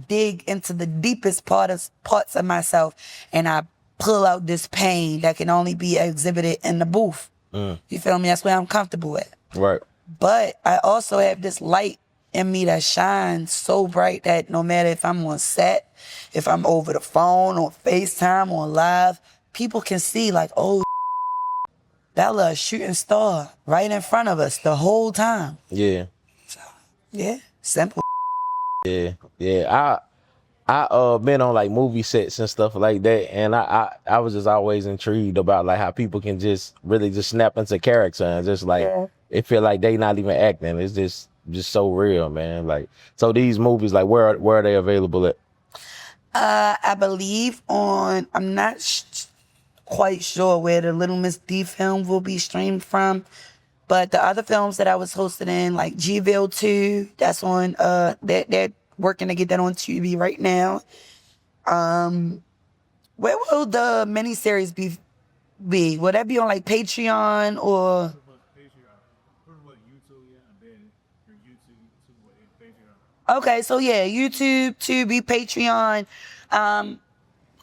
dig into the deepest parts of myself, and I pull out this pain that can only be exhibited in the booth. You feel me? That's where I'm comfortable at. Right. But I also have this light in me that shines so bright that no matter if I'm on set, if I'm over the phone, on FaceTime, on live, people can see like, oh, Bella, a shooting star right in front of us the whole time. Yeah. Yeah, simple. Yeah. I been on like movie sets and stuff like that, and I was just always intrigued about like how people can just really just snap into character and just like it feel like they not even acting. It's just so real, man. Like, so these movies, like where are they available at? I believe on, I'm not quite sure where the Little Miss D film will be streamed from, but the other films that I was hosted in, like G-Ville 2, that's on, they're working to get that on TV right now. Where will the miniseries be? Will that be on like Patreon or? Okay, so yeah, YouTube, Tubi, Patreon,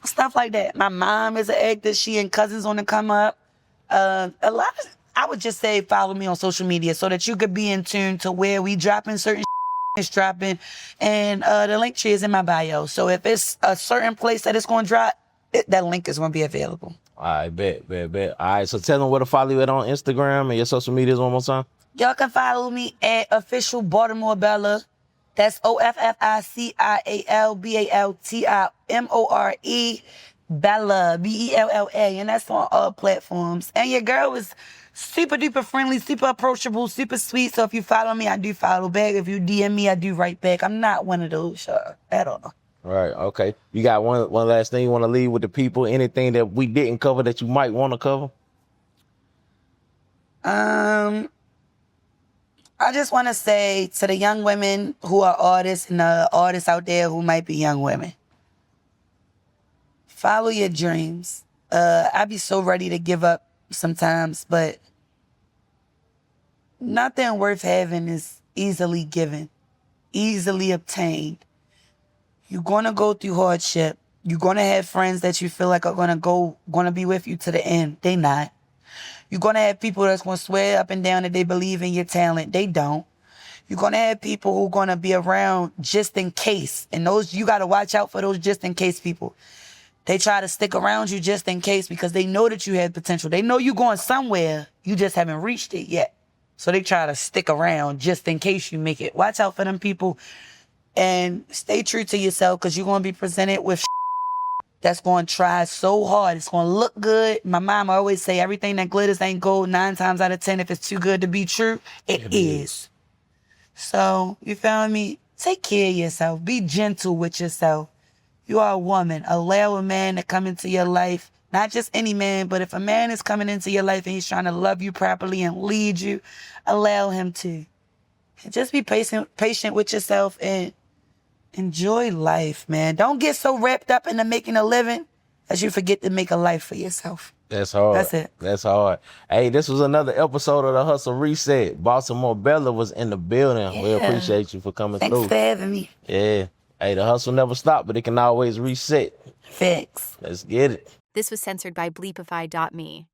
stuff like that. My mom is an actor. She and cousins on the come up. A lot of, I would just say follow me on social media so that you could be in tune to where we dropping certain is dropping, and the link tree is in my bio. So if it's a certain place that it's going to drop, that link is going to be available. All right, bet. All right, so tell them where to follow you at on Instagram and your social medias one more time. Y'all can follow me at official Baltimore Bella. That's OFFICIALBALTIMORE Bella, BELLA, and that's on all platforms. And your girl is super duper friendly, super approachable, super sweet. So if you follow me, I do follow back. If you DM me, I do write back. I'm not one of those at all. Right, okay. You got one last thing you want to leave with the people? Anything that we didn't cover that you might want to cover? I just want to say to the young women who are artists and the artists out there who might be young women, follow your dreams. I be so ready to give up sometimes, but nothing worth having is easily given, easily obtained. You're going to go through hardship. You're going to have friends that you feel like are going to be with you to the end. They not. You're going to have people that's going to swear up and down that they believe in your talent. They don't. You're going to have people who are going to be around just in case. And those, you got to watch out for those just in case people. They try to stick around you just in case because they know that you have potential. They know you're going somewhere. You just haven't reached it yet. So they try to stick around just in case you make it. Watch out for them people and stay true to yourself because you're going to be presented with that's going to try so hard. It's going to look good. My mom always say everything that glitters ain't gold. 9 times out of 10, if it's too good to be true, it is. So, you feel me? Take care of yourself. Be gentle with yourself. You are a woman. Allow a man to come into your life. Not just any man, but if a man is coming into your life and he's trying to love you properly and lead you, allow him to. And just be patient with yourself and enjoy life, man. Don't get so wrapped up into making a living that you forget to make a life for yourself. That's hard. That's it. That's hard. Hey, this was another episode of the Hustle Reset. Baltimore Bella was in the building. Yeah. We appreciate you for coming through. Thanks for having me. Yeah. Hey, the hustle never stops, but it can always reset. Thanks. Let's get it. This was censored by Bleepify.me.